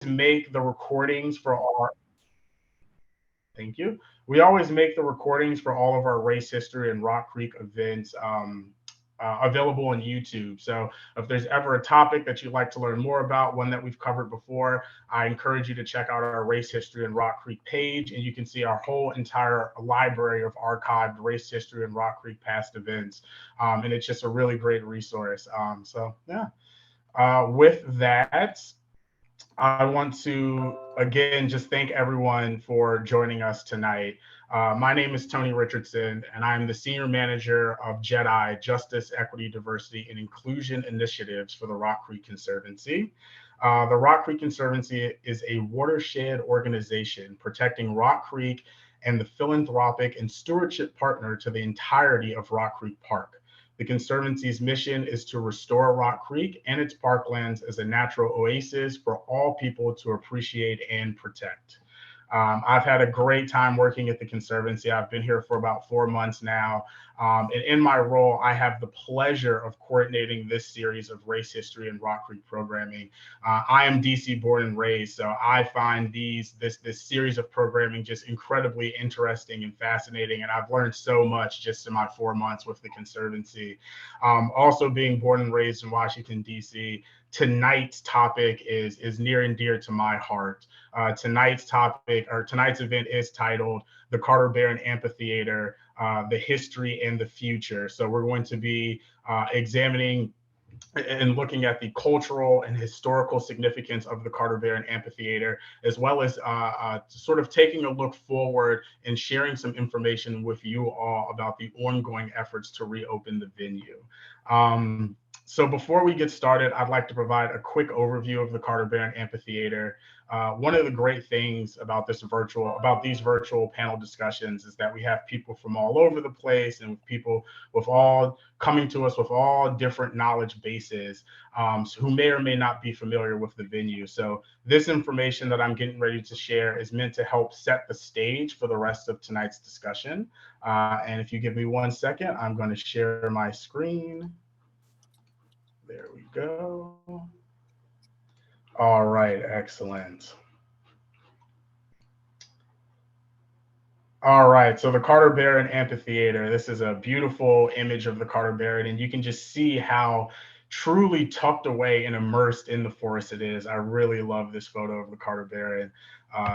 make the recordings for our Thank you. We always make the recordings for all of our race history and Rock Creek events available on YouTube. So if there's ever a topic that you'd like to learn more about, one that we've covered before, I encourage you to check out our race history and Rock Creek page, and you can see our whole entire library of archived race history and Rock Creek past events. And it's just a really great resource. With that, I want to again just thank everyone for joining us tonight. My name is Tony Richardson, and I'm the Senior Manager of JEDI, Justice, Equity, Diversity, and Inclusion Initiatives for the Rock Creek Conservancy. The Rock Creek Conservancy is a watershed organization protecting Rock Creek and the philanthropic and stewardship partner to the entirety of Rock Creek Park. The Conservancy's mission is to restore Rock Creek and its parklands as a natural oasis for all people to appreciate and protect. I've had a great time working at the Conservancy. I've been here for about 4 months now. And in my role, I have the pleasure of coordinating this series of race history and Rock Creek programming. I am DC born and raised, so I find this series of programming just incredibly interesting and fascinating. And I've learned so much just in my 4 months with the Conservancy. Also being born and raised in Washington, DC, tonight's topic is near and dear to my heart. Tonight's event is titled The Carter Barron Amphitheater, the History and the Future. So we're going to be examining and looking at the cultural and historical significance of the Carter Barron Amphitheater, as well as sort of taking a look forward and sharing some information with you all about the ongoing efforts to reopen the venue. So before we get started, I'd like to provide a quick overview of the Carter Barron Amphitheater. One of the great things about these virtual panel discussions is that we have people from all over the place and people coming to us with all different knowledge bases who may or may not be familiar with the venue. So this information that I'm getting ready to share is meant to help set the stage for the rest of tonight's discussion. And if you give me 1 second, I'm going to share my screen. There we go. All right, excellent. All right, so the Carter Barron Amphitheater, this is a beautiful image of the Carter Barron, and you can just see how truly tucked away and immersed in the forest it is. I really love this photo of the Carter Barron,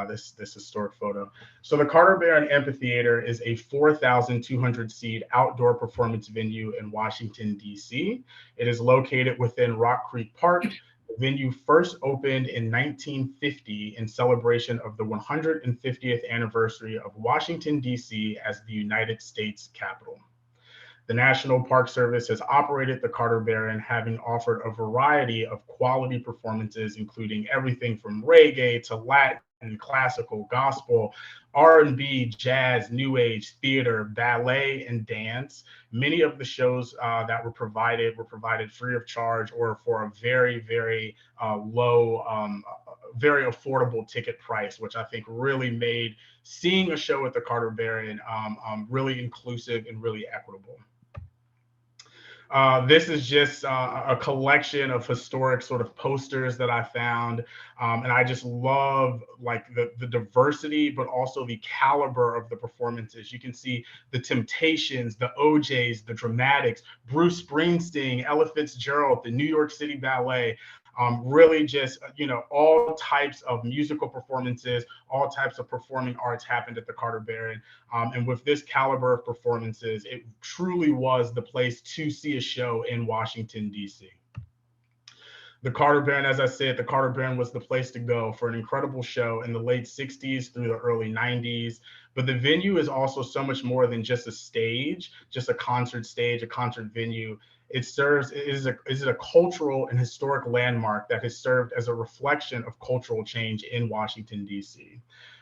this historic photo. So the Carter Barron Amphitheater is a 4,200 seat outdoor performance venue in Washington, D.C. It is located within Rock Creek Park. The venue first opened in 1950 in celebration of the 150th anniversary of Washington, D.C. as the United States capital. The National Park Service has operated the Carter Barron, having offered a variety of quality performances, including everything from reggae to Latin, classical, gospel, R&B, jazz, new age, theater, ballet, and dance. Many of the shows that were provided free of charge or for a very, very low, very affordable ticket price, which I think really made seeing a show at the Carter Barron really inclusive and really equitable. This is just a collection of historic sort of posters that I found. And I just love like the diversity, but also the caliber of the performances. You can see the Temptations, the OJs, the Dramatics, Bruce Springsteen, Ella Fitzgerald, the New York City Ballet. Really just, all types of musical performances, all types of performing arts happened at the Carter Barron. And with this caliber of performances, it truly was the place to see a show in Washington, D.C. The Carter Barron, as I said, the Carter Barron was the place to go for an incredible show in the late 60s through the early 90s. But the venue is also so much more than just a stage, just a concert stage, a concert venue. It is a cultural and historic landmark that has served as a reflection of cultural change in Washington, D.C.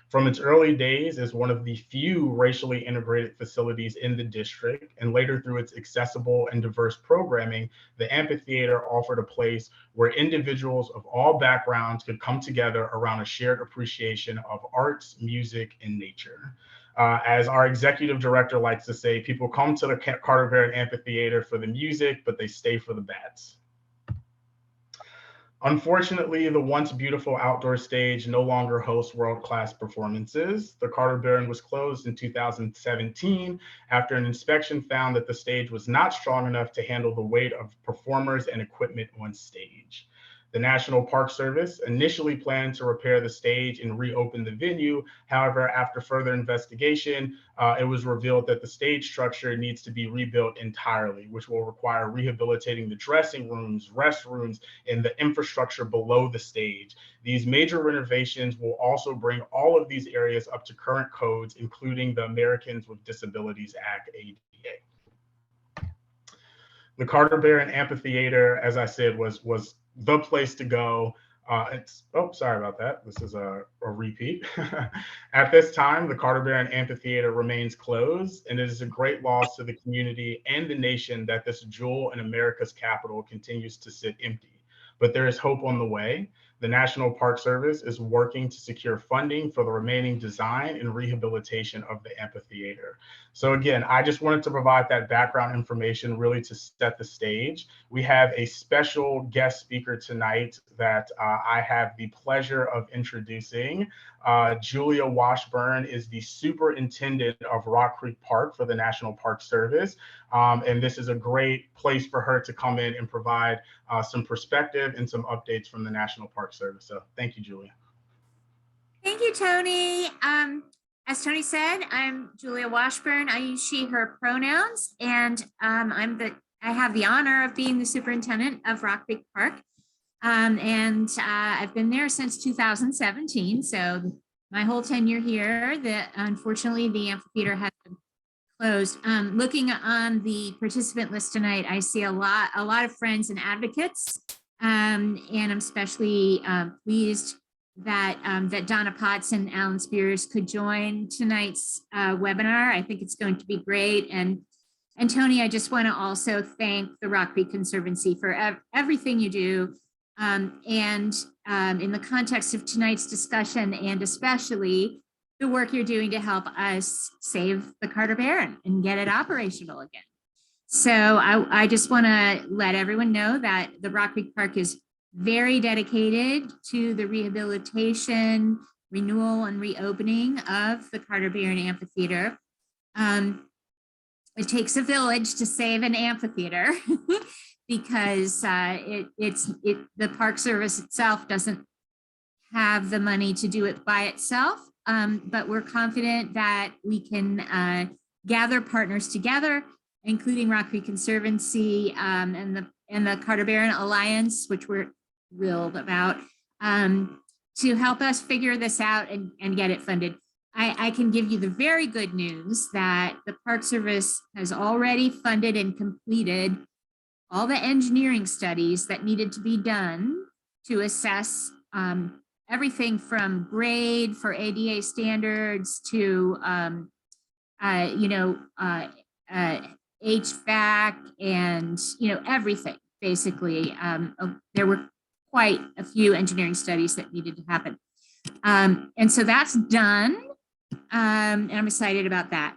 From its early days as one of the few racially integrated facilities in the district, and later through its accessible and diverse programming, the amphitheater offered a place where individuals of all backgrounds could come together around a shared appreciation of arts, music, and nature. As our executive director likes to say, people come to the Carter Barron Amphitheater for the music, but they stay for the bats. Unfortunately, the once beautiful outdoor stage no longer hosts world-class performances. The Carter Barron was closed in 2017 after an inspection found that the stage was not strong enough to handle the weight of performers and equipment on stage. The National Park Service initially planned to repair the stage and reopen the venue. However, after further investigation, it was revealed that the stage structure needs to be rebuilt entirely, which will require rehabilitating the dressing rooms, restrooms, and the infrastructure below the stage. These major renovations will also bring all of these areas up to current codes, including the Americans with Disabilities Act, ADA. The Carter Barron Amphitheater, as I said, was the place to go. Sorry about that. This is a repeat. At this time, the Carter Barron Amphitheater remains closed, and it is a great loss to the community and the nation that this jewel in America's capital continues to sit empty. But there is hope on the way. The National Park Service is working to secure funding for the remaining design and rehabilitation of the amphitheater. So again, I just wanted to provide that background information really to set the stage. We have a special guest speaker tonight that I have the pleasure of introducing. Julia Washburn is the superintendent of Rock Creek Park for the National Park Service. And this is a great place for her to come in and provide some perspective and some updates from the National Park Service. So thank you, Julia. Thank you, Tony. As Tony said, I'm Julia Washburn. I use she, her pronouns, and I have the honor of being the superintendent of Rock Creek Park. I've been there since 2017. So my whole tenure here, unfortunately the amphitheater has been closed. Looking on the participant list tonight, I see a lot of friends and advocates, and I'm especially pleased that Donna Potts and Alan Spears could join tonight's webinar. I think it's going to be great. And Tony, I just want to also thank the Rock Creek Conservancy for everything you do. In the context of tonight's discussion, and especially the work you're doing to help us save the Carter Barron and get it operational again. So I just want to let everyone know that the Rock Creek Park is very dedicated to the rehabilitation, renewal, and reopening of the Carter Barron Amphitheater. It takes a village to save an amphitheater because the Park Service itself doesn't have the money to do it by itself. But we're confident that we can gather partners together, including Rock Creek Conservancy and the Carter Barron Alliance, which we're thrilled about, to help us figure this out and get it funded. I can give you the very good news that the Park Service has already funded and completed all the engineering studies that needed to be done to assess everything from grade for ADA standards to HVAC and everything basically. There were quite a few engineering studies that needed to happen, and so that's done, and I'm excited about that.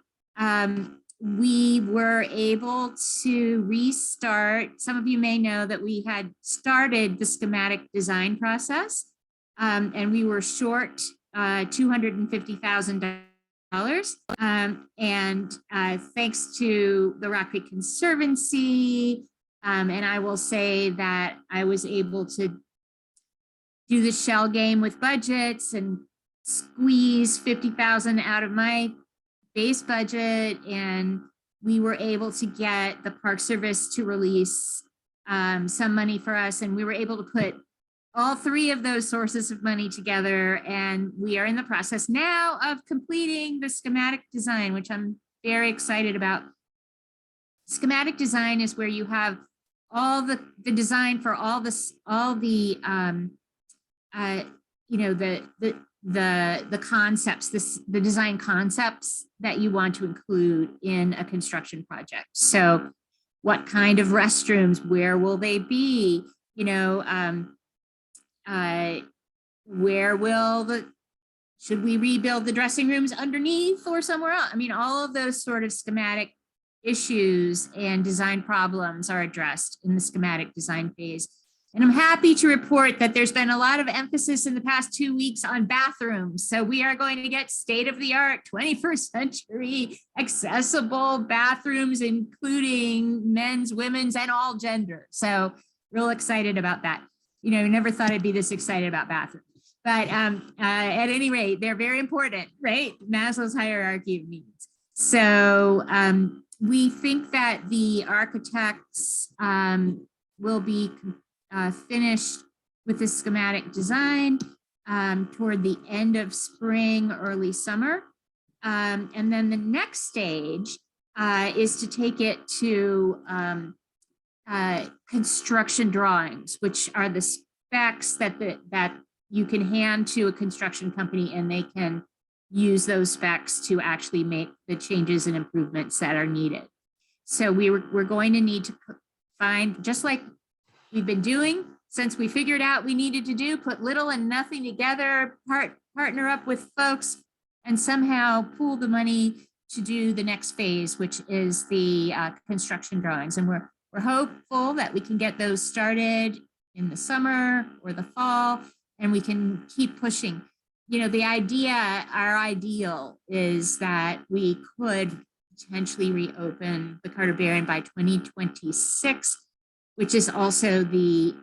We were able to restart. Some of you may know that we had started the schematic design process, and we were short $250,000. And thanks to the Rock Creek Conservancy, and I will say that I was able to do the shell game with budgets and squeeze 50,000 out of my base budget, and we were able to get the Park Service to release some money for us, and we were able to put all three of those sources of money together, and we are in the process now of completing the schematic design, which I'm very excited about. Schematic design is where you have all the design for all the concepts, the design concepts that you want to include in a construction project. So what kind of restrooms, where will they be? Should we rebuild the dressing rooms underneath or somewhere else? I mean, all of those sort of schematic issues and design problems are addressed in the schematic design phase. And I'm happy to report that there's been a lot of emphasis in the past 2 weeks on bathrooms. So we are going to get state-of-the-art 21st century accessible bathrooms, including men's, women's, and all genders. So real excited about that. You know, never thought I'd be this excited about bathrooms. But at any rate, they're very important, right? Maslow's hierarchy of needs. So we think that the architects will be finished with the schematic design toward the end of spring, early summer. And then the next stage is to take it to construction drawings, which are the specs that you can hand to a construction company, and they can use those specs to actually make the changes and improvements that are needed. So we're going to need to find, just like we've been doing since we figured out we needed to do, put little and nothing together, partner up with folks, and somehow pool the money to do the next phase, which is the construction drawings. And we're hopeful that we can get those started in the summer or the fall, and we can keep pushing. You know, the idea, our ideal is that we could potentially reopen the Carter Barron by 2026, which is also the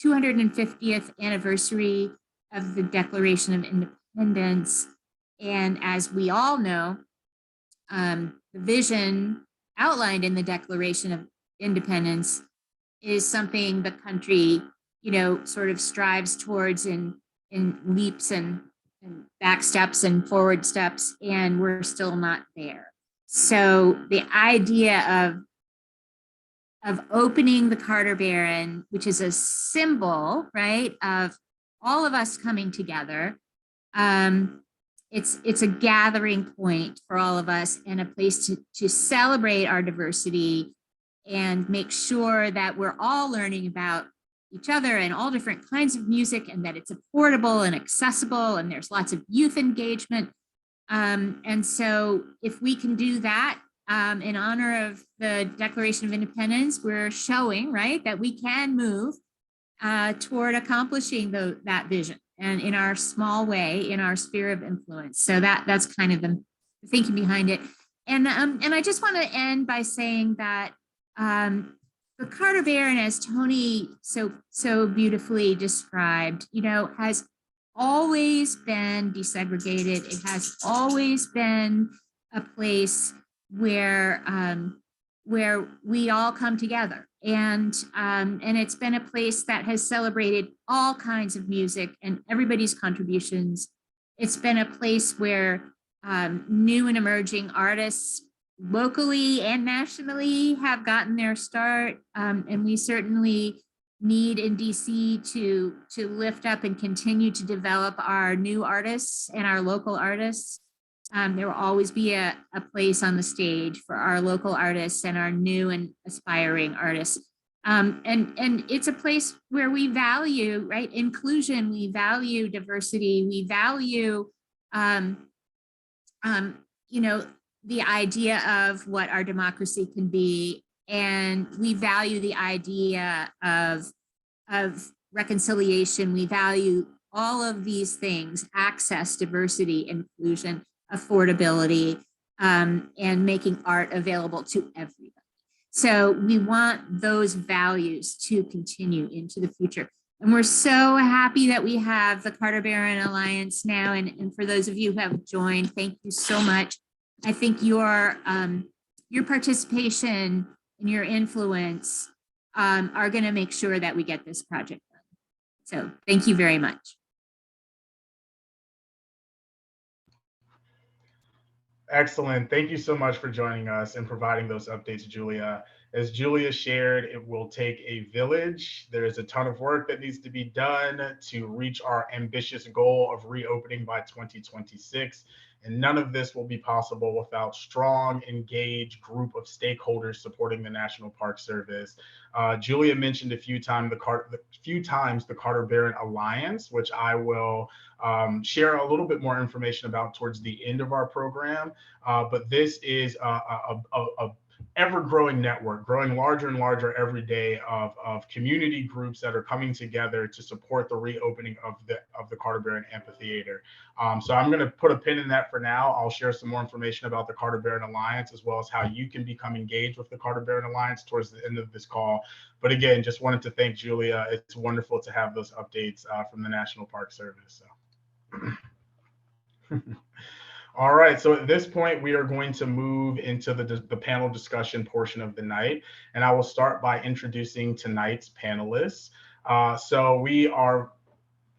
250th anniversary of the Declaration of Independence. And as we all know, the vision outlined in the Declaration of Independence is something the country, you know, sort of strives towards in leaps and back steps and forward steps, and we're still not there. So the idea of opening the Carter Barron, which is a symbol, right, of all of us coming together. It's a gathering point for all of us and a place to celebrate our diversity and make sure that we're all learning about each other and all different kinds of music, and that it's affordable and accessible, and there's lots of youth engagement. And so if we can do that in honor of the Declaration of Independence, we're showing, right, that we can move toward accomplishing that vision, and in our small way, in our sphere of influence. So that's kind of the thinking behind it. And I just want to end by saying that the Carter Barron, as Tony so beautifully described, you know, has always been desegregated. It has always been a place where we all come together, and it's been a place that has celebrated all kinds of music and everybody's contributions. It's been a place where new and emerging artists, locally and nationally, have gotten their start, and we certainly need in DC to lift up and continue to develop our new artists and our local artists. There will always be a place on the stage for our local artists and our new and aspiring artists. And it's a place where we value, right, inclusion, we value diversity, we value, you know, the idea of what our democracy can be, and we value the idea of reconciliation. We value all of these things: access, diversity, inclusion, affordability, and making art available to everybody. So we want those values to continue into the future. And we're so happy that we have the Carter Barron Alliance now. And for those of you who have joined, thank you so much. I think your participation and your influence are going to make sure that we get this project done. So thank you very much. Excellent. Thank you so much for joining us and providing those updates, Julia. As Julia shared, it will take a village. There is a ton of work that needs to be done to reach our ambitious goal of reopening by 2026. And none of this will be possible without strong, engaged group of stakeholders supporting the National Park Service. Julia mentioned a few times the Carter Barron Alliance, which I will share a little bit more information about towards the end of our program. But this is a ever-growing network, growing larger and larger every day of community groups that are coming together to support the reopening of the Carter Barron Amphitheater. So I'm going to put a pin in that for now. I'll share some more information about the Carter Barron Alliance, as well as how you can become engaged with the Carter Barron Alliance towards the end of this call. But again, just wanted to thank Julia. It's wonderful to have those updates from the National Park Service. So. All right, so at this point, we are going to move into the panel discussion portion of the night, and I will start by introducing tonight's panelists. So we are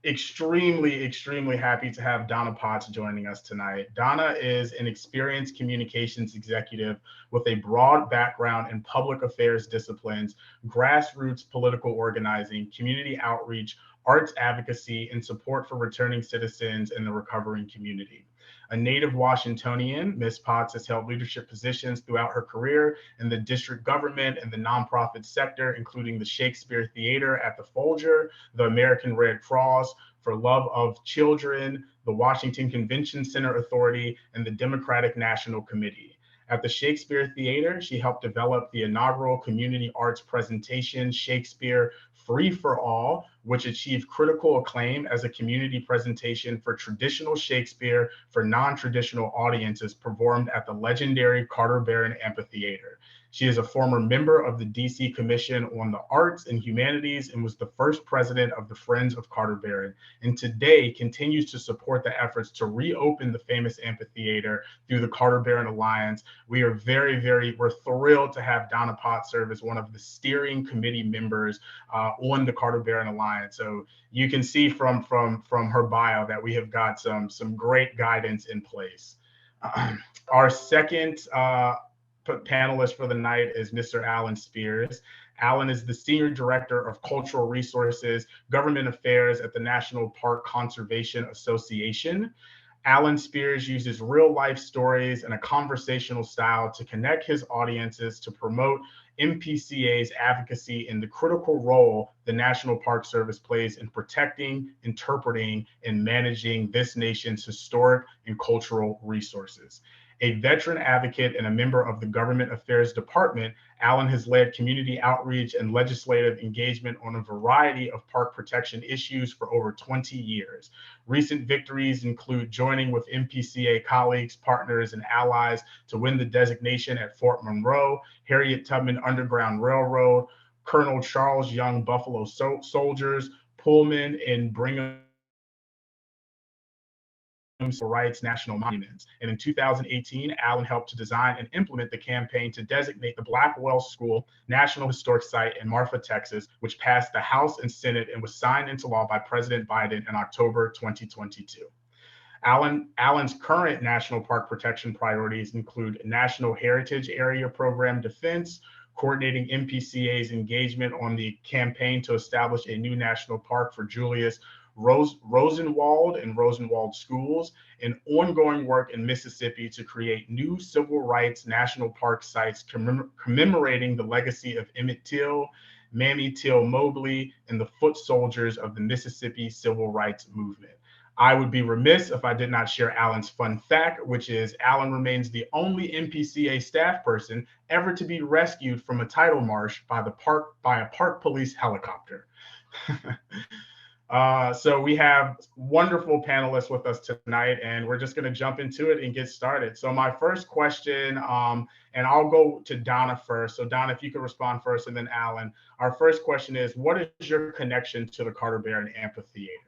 extremely happy to have Donna Potts joining us tonight. Donna is an experienced communications executive with a broad background in public affairs disciplines, grassroots political organizing, community outreach, arts advocacy, and support for returning citizens in the recovering community. A native Washingtonian, Ms. Potts has held leadership positions throughout her career in the district government and the nonprofit sector, including the Shakespeare Theater at the Folger, the American Red Cross, For Love of Children, the Washington Convention Center Authority, and the Democratic National Committee. At the Shakespeare Theater, she helped develop the inaugural community arts presentation, Shakespeare Free for All, which achieved critical acclaim as a community presentation for traditional Shakespeare for non-traditional audiences performed at the legendary Carter Barron Amphitheater. She is a former member of the DC Commission on the Arts and Humanities and was the first president of the Friends of Carter Barron, and today continues to support the efforts to reopen the famous amphitheater through the Carter Barron Alliance. We are we're thrilled to have Donna Potts serve as one of the steering committee members on the Carter Barron Alliance. So you can see from her bio that we have got some great guidance in place. Our second panelist for the night is Mr. Alan Spears. Alan is the Senior Director of Cultural Resources, Government Affairs at the National Park Conservation Association. Alan Spears uses real-life stories and a conversational style to connect his audiences to promote NPCA's advocacy in the critical role the National Park Service plays in protecting, interpreting, and managing this nation's historic and cultural resources. A veteran advocate and a member of the Government Affairs Department, Alan has led community outreach and legislative engagement on a variety of park protection issues for over 20 years. Recent victories include joining with NPCA colleagues, partners, and allies to win the designation at Fort Monroe, Harriet Tubman Underground Railroad, Colonel Charles Young Buffalo Soldiers, Pullman, and Brigham Civil Rights National Monuments. And in 2018, Alan helped to design and implement the campaign to designate the Blackwell School National Historic Site in Marfa, Texas, which passed the House and Senate and was signed into law by President Biden in October 2022. Alan's current national park protection priorities include National Heritage Area Program defense, coordinating NPCA's engagement on the campaign to establish a new national park for Julius Rosenwald and Rosenwald schools, and ongoing work in Mississippi to create new civil rights national park sites commemorating the legacy of Emmett Till, Mamie Till Mobley, and the foot soldiers of the Mississippi Civil Rights Movement. I would be remiss if I did not share Alan's fun fact, which is Alan remains the only NPCA staff person ever to be rescued from a tidal marsh by a park police helicopter. So we have wonderful panelists with us tonight, and we're just going to jump into it and get started. So my first question, and I'll go to Donna first. So Donna, if you could respond first, and then Alan. Our first question is, what is your connection to the Carter Barron Amphitheater?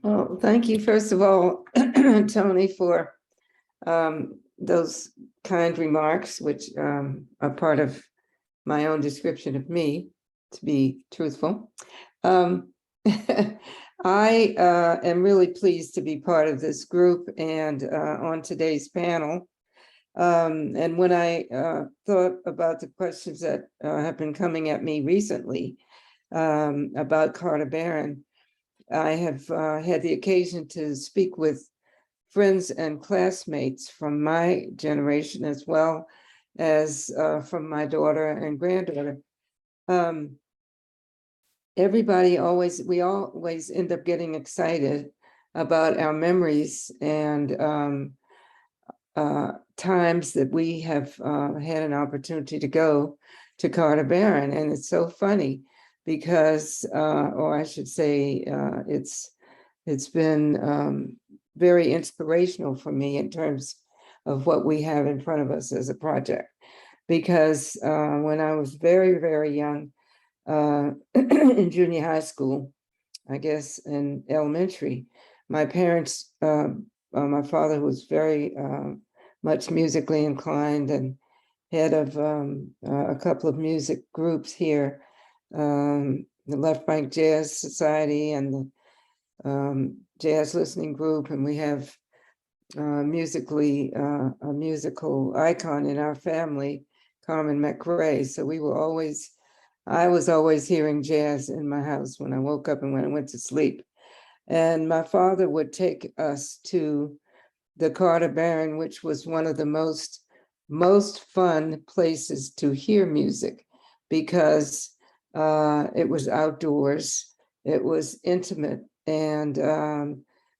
Well, thank you, first of all, Tony, for those kind remarks, which are part of my own description of me, to be truthful. I am really pleased to be part of this group and on today's panel. And when I thought about the questions that have been coming at me recently about Carter Barron, I have had the occasion to speak with friends and classmates from my generation, as well as from my daughter and granddaughter. We always end up getting excited about our memories and times that we have had an opportunity to go to Carter Barron. And it's so funny because, or I should say, it's been very inspirational for me in terms of what we have in front of us as a project. Because when I was very, very young, in junior high school, I guess in elementary, my parents, my father was very much musically inclined and head of a couple of music groups here, the Left Bank Jazz Society and the Jazz Listening Group, and we have musically a musical icon in our family, Carmen McRae. So we were always, I was always hearing jazz in my house when I woke up and when I went to sleep. And my father would take us to the Carter Barron, which was one of the most fun places to hear music because it was outdoors, it was intimate. And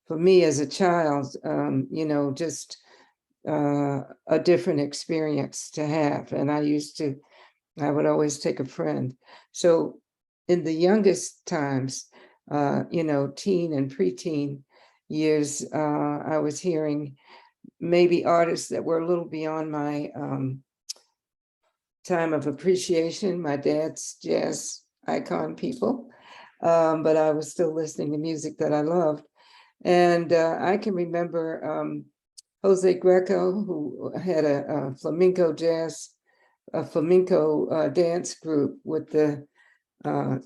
for me as a child, you know, just a different experience to have. And I would always take a friend. So in the youngest times, you know, teen and preteen years, I was hearing maybe artists that were a little beyond my time of appreciation, my dad's jazz icon people, but I was still listening to music that I loved. And I can remember Jose Greco, who had a flamenco dance group with the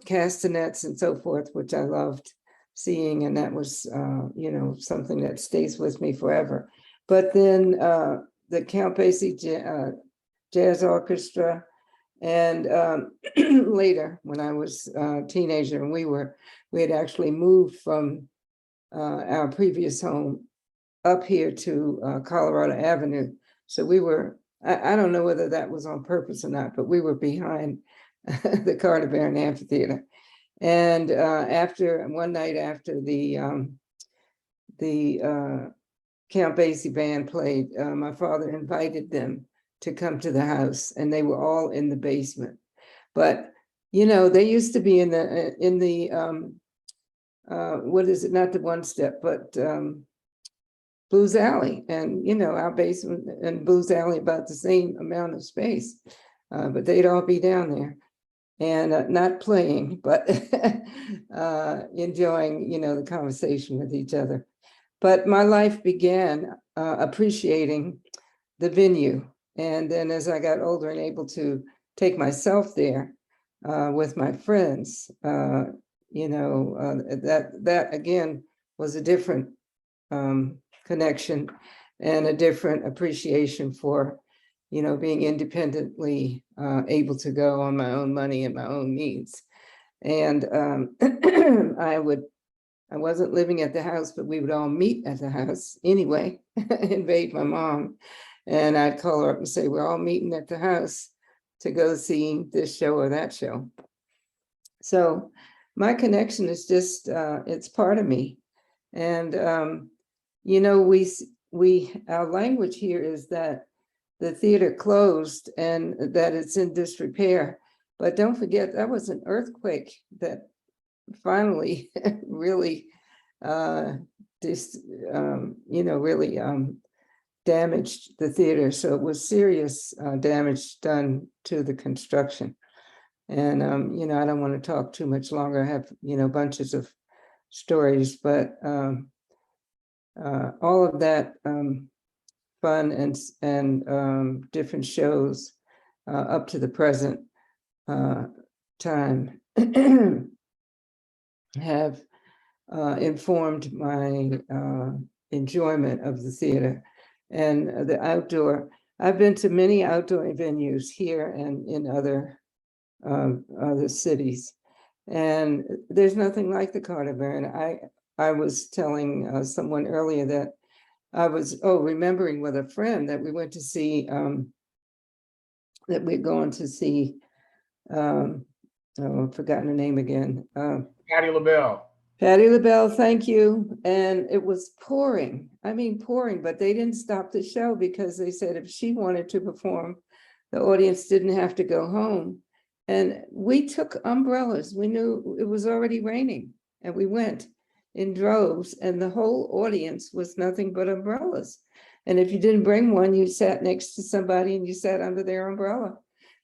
castanets and so forth, which I loved seeing, and that was you know, something that stays with me forever. But then the Count Basie Jazz Orchestra, and later when I was a teenager, and we had actually moved from our previous home up here to Colorado Avenue. So we were, I don't know whether that was on purpose or not, but we were behind the Carter Barron Amphitheater. And after one night after the Count Basie band played, my father invited them to come to the house, and they were all in the basement. But you know, they used to be in the what is it? Not the One Step, but Blues Alley, and you know, our basement and Blues Alley about the same amount of space, but they'd all be down there. And not playing, but enjoying, you know, the conversation with each other. But my life began appreciating the venue. And then as I got older and able to take myself there with my friends, you know, that again was a different connection and a different appreciation for, you know, being independently able to go on my own money and my own means. And I wasn't living at the house, but we would all meet at the house anyway, invade my mom. And I'd call her up and say, we're all meeting at the house to go see this show or that show. So my connection is just, it's part of me. And, you know, our language here is that the theater closed and that it's in disrepair. But don't forget, that was an earthquake that finally really, you know, really damaged the theater. So it was serious damage done to the construction. And, you know, I don't want to talk too much longer. I have, you know, bunches of stories, but all of that fun and different shows up to the present time have informed my enjoyment of the theater and the outdoor. I've been to many outdoor venues here and in other cities, and there's nothing like the Carter Barron. I was telling someone earlier that I was remembering with a friend that we went to see that we're going to see I've forgotten her name again. Patti LaBelle. Patti LaBelle, thank you. And it was pouring. I mean, pouring, but they didn't stop the show because they said if she wanted to perform, the audience didn't have to go home. And we took umbrellas. We knew it was already raining and we went in droves and the whole audience was nothing but umbrellas. And if you didn't bring one, you sat next to somebody and you sat under their umbrella.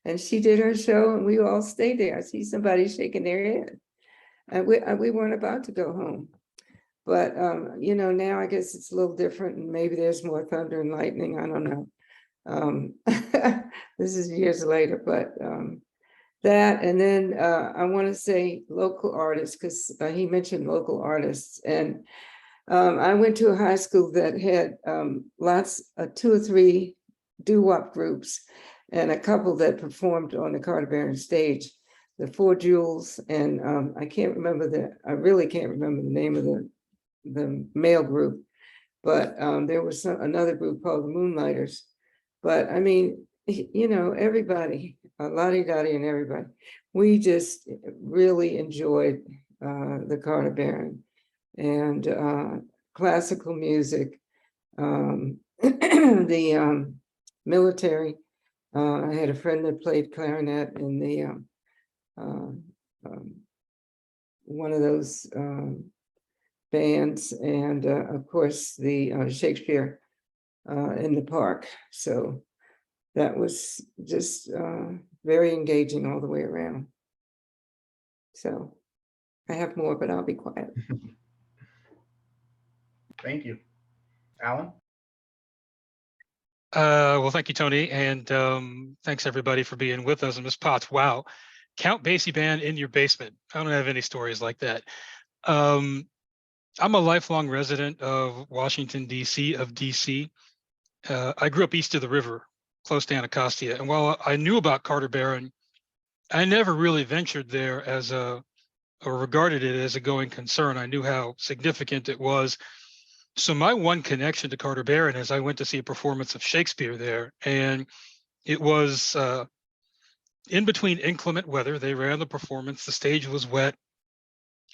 And she did her show and we all stayed there. I see somebody shaking their head. And we weren't about to go home. But, you know, now I guess it's a little different and maybe there's more thunder and lightning. I don't know. This is years later, but that, and then I want to say local artists, because he mentioned local artists. And I went to a high school that had lots of 2 or 3 doo-wop groups and a couple that performed on the Carter Barron stage, the 4 Jewels, and I really can't remember the name of the male group, but there was another group called the Moonlighters. But I mean, you know, everybody, Lottie Dottie and everybody, we just really enjoyed the Carter Barron and classical music, the military. I had a friend that played clarinet in the one of those bands, and of course the Shakespeare in the park. So that was just very engaging all the way around. So I have more, but I'll be quiet. Thank you. Alan? Well, thank you, Tony, and thanks everybody for being with us. And Ms. Potts, wow, Count Basie band in your basement. I don't have any stories like that. I'm a lifelong resident of Washington, D.C., I grew up east of the river, close to Anacostia. And while I knew about Carter Barron, I never really ventured there as or regarded it as a going concern. I knew how significant it was. So my one connection to Carter Barron is I went to see a performance of Shakespeare there, and it was in between inclement weather. They ran the performance, the stage was wet,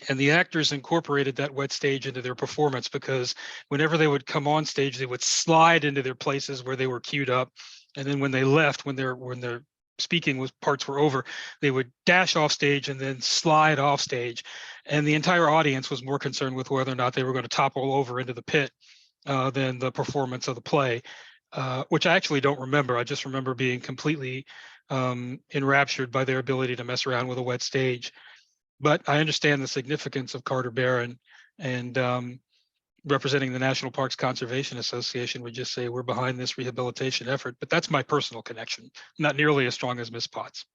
and the actors incorporated that wet stage into their performance, because whenever they would come on stage, they would slide into their places where they were queued up. And then when they left, when their speaking parts were over, they would dash off stage and then slide off stage. And the entire audience was more concerned with whether or not they were going to topple over into the pit than the performance of the play, which I actually don't remember. I just remember being completely enraptured by their ability to mess around with a wet stage. But I understand the significance of Carter Barron, and representing the National Parks Conservation Association would just say we're behind this rehabilitation effort. But that's my personal connection, not nearly as strong as Ms. Potts.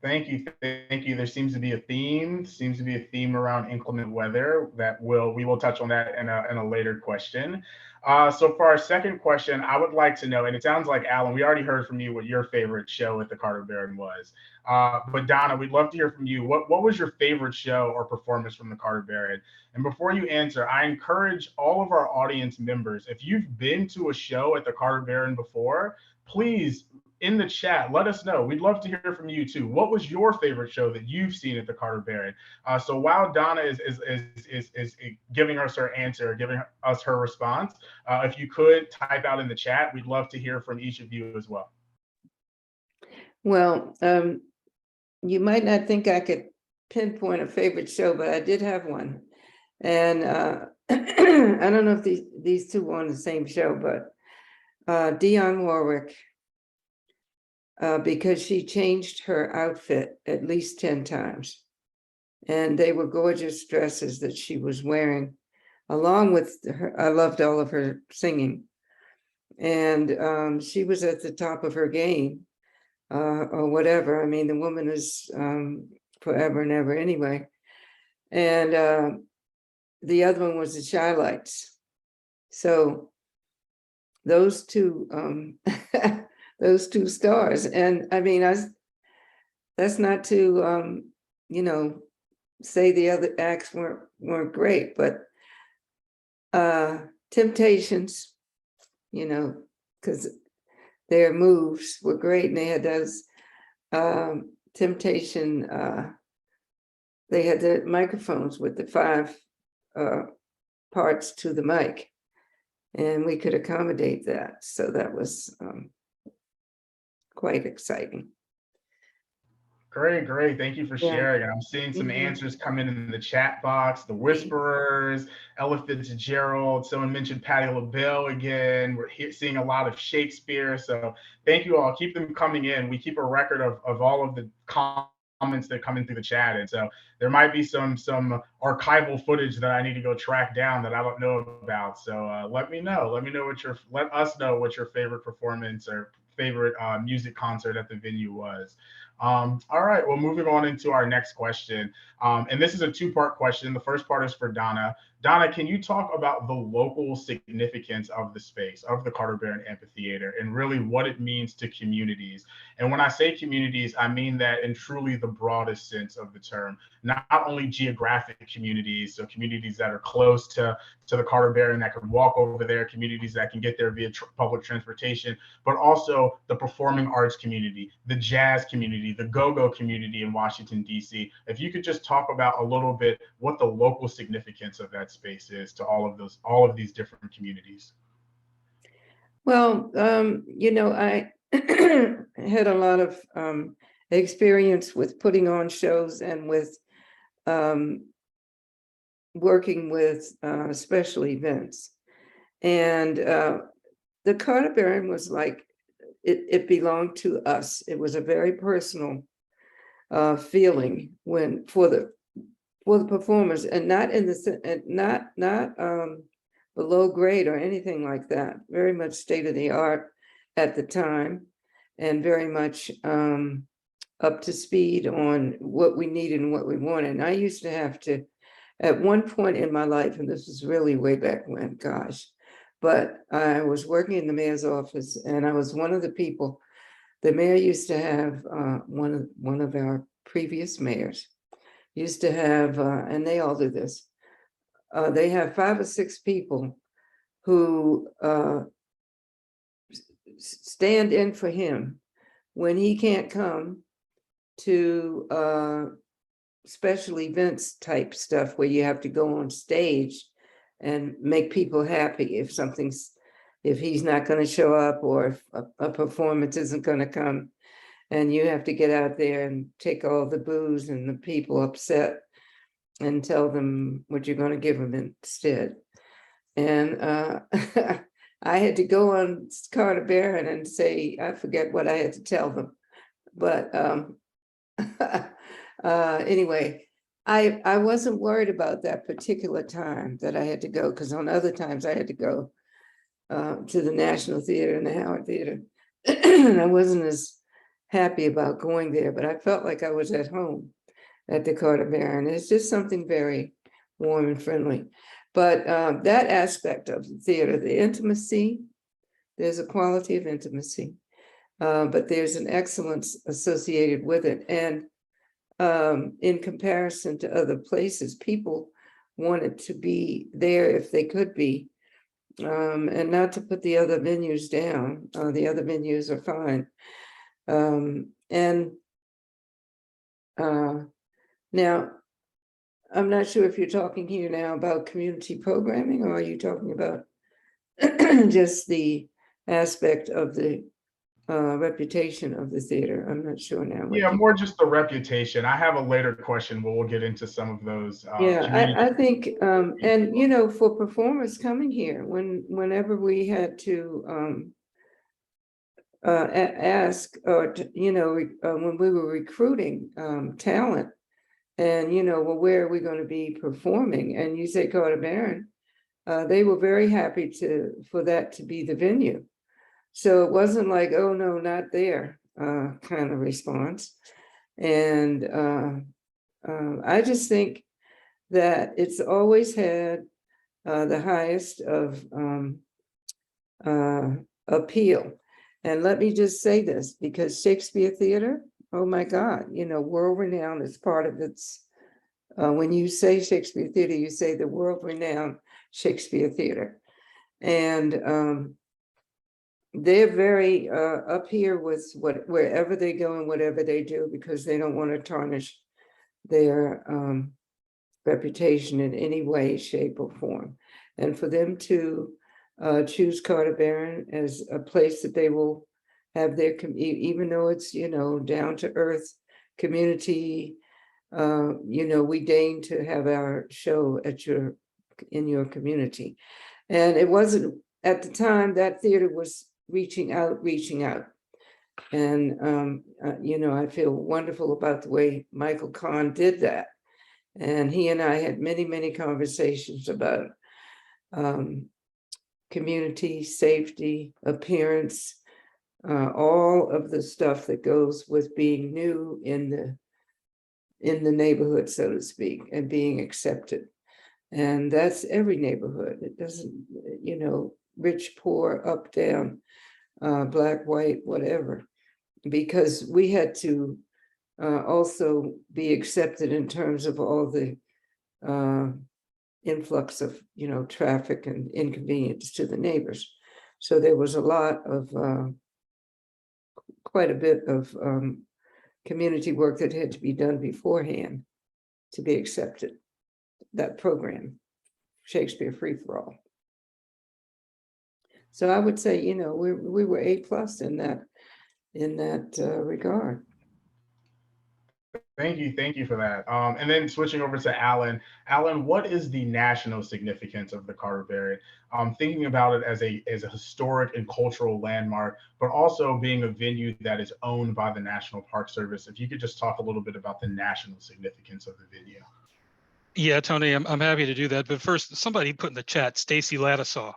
Thank you. Thank you. There seems to be a theme around inclement weather that we will touch on that in a later question. So for our second question, I would like to know, and it sounds like Alan, we already heard from you what your favorite show at the Carter Barron was. But Donna, we'd love to hear from you. What was your favorite show or performance from the Carter Barron? And before you answer, I encourage all of our audience members, if you've been to a show at the Carter Barron before, please, in the chat, let us know. We'd love to hear from you too. What was your favorite show that you've seen at the Carter Barron? So while Donna is giving us her answer, giving us her response, if you could type out in the chat, we'd love to hear from each of you as well. Well, you might not think I could pinpoint a favorite show, but I did have one. And I don't know if these two were on the same show, but Dionne Warwick, because she changed her outfit at least 10 times. And they were gorgeous dresses that she was wearing, along with her. I loved all of her singing. And she was at the top of her game, or whatever. I mean, the woman is forever and ever anyway. And the other one was the Shy Lights. So those two those two stars. And I mean, that's not to you know, say the other acts weren't great, but Temptations, you know, because their moves were great, and they had those temptation, they had the microphones with the 5 parts to the mic, and we could accommodate that. So that was quite exciting. Great, great. Thank you for Yeah. sharing. I'm seeing some Mhm. answers come in the chat box. The Whisperers, Ella Fitzgerald. Someone mentioned Patti LaBelle again. We're seeing a lot of Shakespeare. So thank you all. Keep them coming in. We keep a record of all of the comments that come in through the chat, and so there might be some archival footage that I need to go track down that I don't know about. So let me know. Let us know what your favorite performance or favorite music concert at the venue was. All right, well, moving on into our next question. And this is a 2-part question. The first part is for Donna. Donna, can you talk about the local significance of the space, of the Carter Barron Amphitheater, and really what it means to communities? And when I say communities, I mean that in truly the broadest sense of the term, not only geographic communities, so communities that are close to the Carter Barron that can walk over there, communities that can get there via public transportation, but also the performing arts community, the jazz community, the go-go community in Washington, D.C. If you could just talk about a little bit what the local significance of that space is to all of these different communities. Well, I had a lot of experience with putting on shows and with working with special events. And the Carter Barron was like, it belonged to us. It was a very personal feeling for the performers, and not in the not below grade or anything like that. Very much state of the art at the time, and very much up to speed on what we needed and what we wanted. And I used to have to, at one point in my life, and this was really way back when, gosh, but I was working in the mayor's office, and I was one of the people. The mayor used to have one of our previous mayors used to have, and they all do this. They have 5 or 6 people who stand in for him when he can't come to special events type stuff where you have to go on stage and make people happy if he's not going to show up, or if a performance isn't going to come, and you have to get out there and take all the booze and the people upset and tell them what you're going to give them instead. And I had to go on Carter Barron and say, I forget what I had to tell them. But anyway, I wasn't worried about that particular time that I had to go, because on other times I had to go to the National Theater and the Howard Theater. And I wasn't as happy about going there, but I felt like I was at home at the Carter Barron. It's just something very warm and friendly. But that aspect of the theater, the intimacy, there's a quality of intimacy, but there's an excellence associated with it. And in comparison to other places, people wanted to be there if they could be. And not to put the other venues down. The other venues are fine. Now, I'm not sure if you're talking here now about community programming, or are you talking about just the aspect of the reputation of the theater? I'm not sure now. Yeah, more just the reputation. I have a later question where we'll get into some of those. I think, and for performers coming here, whenever we had to ask, or when we were recruiting talent, and well, where are we going to be performing? And you say Carter Barron, they were very happy for that to be the venue. So it wasn't like, oh no, not there, kind of response. And I just think that it's always had the highest of appeal. And let me just say this, because Shakespeare Theater, oh my God, world-renowned is part of its, when you say Shakespeare Theater, you say the world-renowned Shakespeare Theater. And they're very up here with wherever they go and whatever they do, because they don't want to tarnish their reputation in any way, shape, or form. And for them to choose Carter Barron as a place that they will have their, even though it's, down to earth community, we deign to have our show in your community. And it wasn't, at the time, that theater was reaching out. And, I feel wonderful about the way Michael Kahn did that. And he and I had many, many conversations about community, safety, appearance, all of the stuff that goes with being new in the neighborhood, so to speak, and being accepted. And that's every neighborhood. It doesn't, rich, poor, up, down, black, white, whatever, because we had to also be accepted in terms of all the influx of, traffic and inconvenience to the neighbors. So there was a lot of, quite a bit of community work that had to be done beforehand to be accepted. That program, Shakespeare Free for All. So I would say, we were A+ in that regard. Thank you for that. And then switching over to Alan. Alan, what is the national significance of the Carter Barron? Thinking about it as a historic and cultural landmark, but also being a venue that is owned by the National Park Service. If you could just talk a little bit about the national significance of the venue. Yeah, Tony, I'm happy to do that. But first, somebody put in the chat, Stacy Ladisaw.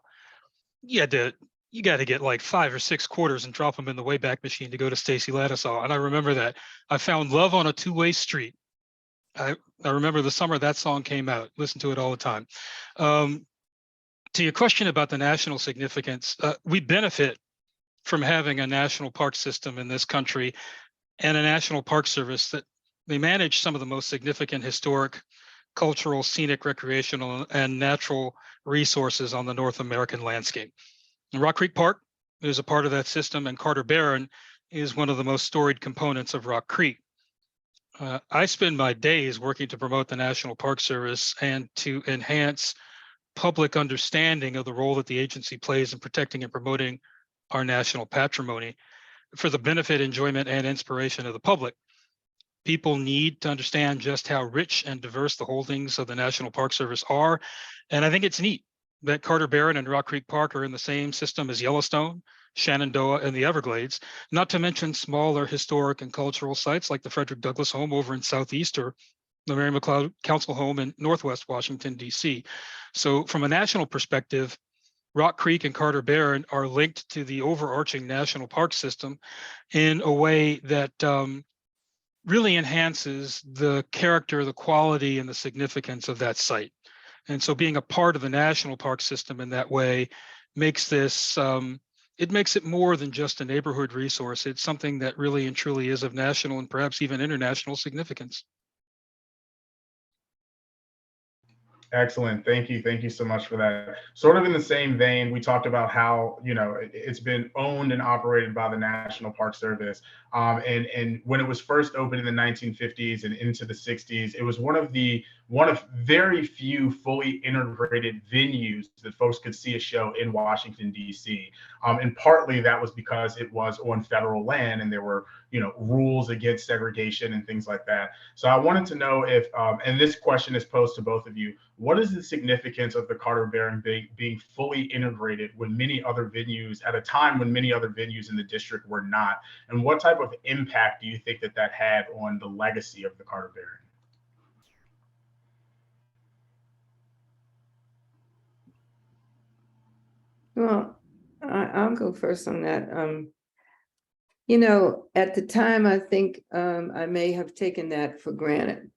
You got to get like 5 or 6 quarters and drop them in the Wayback Machine to go to Stacy Ladisaw. And I remember that. I found Love on a Two-Way Street. I remember the summer that song came out. Listen to it all the time. To your question about the national significance, we benefit from having a national park system in this country and a National Park Service that they manage some of the most significant historic, cultural, scenic, recreational, and natural resources on the North American landscape. And Rock Creek Park is a part of that system, and Carter Barron is one of the most storied components of Rock Creek. I spend my days working to promote the National Park Service and to enhance public understanding of the role that the agency plays in protecting and promoting our national patrimony for the benefit, enjoyment, and inspiration of the public. People need to understand just how rich and diverse the holdings of the National Park Service are. And I think it's neat that Carter Barron and Rock Creek Park are in the same system as Yellowstone, Shenandoah, and the Everglades, not to mention smaller historic and cultural sites like the Frederick Douglass Home over in Southeast or the Mary McLeod Council Home in Northwest Washington, D.C. So from a national perspective, Rock Creek and Carter Barron are linked to the overarching national park system in a way that really enhances the character, the quality, and the significance of that site. And so being a part of the national park system in that way makes this, it makes it more than just a neighborhood resource. It's something that really and truly is of national and perhaps even international significance. Excellent. Thank you. Thank you so much for that. Sort of in the same vein, we talked about how, it's been owned and operated by the National Park Service. And when it was first opened in the 1950s and into the 60s, it was one of very few fully integrated venues that folks could see a show in Washington, D.C. And partly that was because it was on federal land and there were, rules against segregation and things like that. So I wanted to know if, and this question is posed to both of you, what is the significance of the Carter Barron being fully integrated when many other venues, at a time when many other venues in the district were not? And what type of impact do you think that had on the legacy of the Carter Well, I'll go first on that. At the time, I think I may have taken that for granted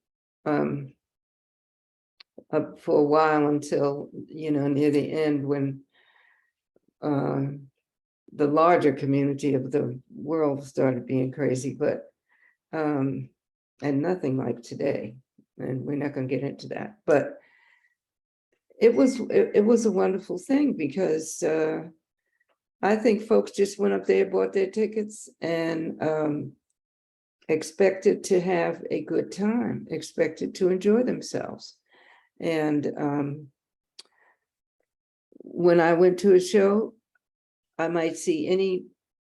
for a while until, near the end when the larger community of the world started being crazy, but and nothing like today. And we're not going to get into that, but it was a wonderful thing because I think folks just went up there, bought their tickets, and expected to have a good time, expected to enjoy themselves. And when I went to a show, I might see any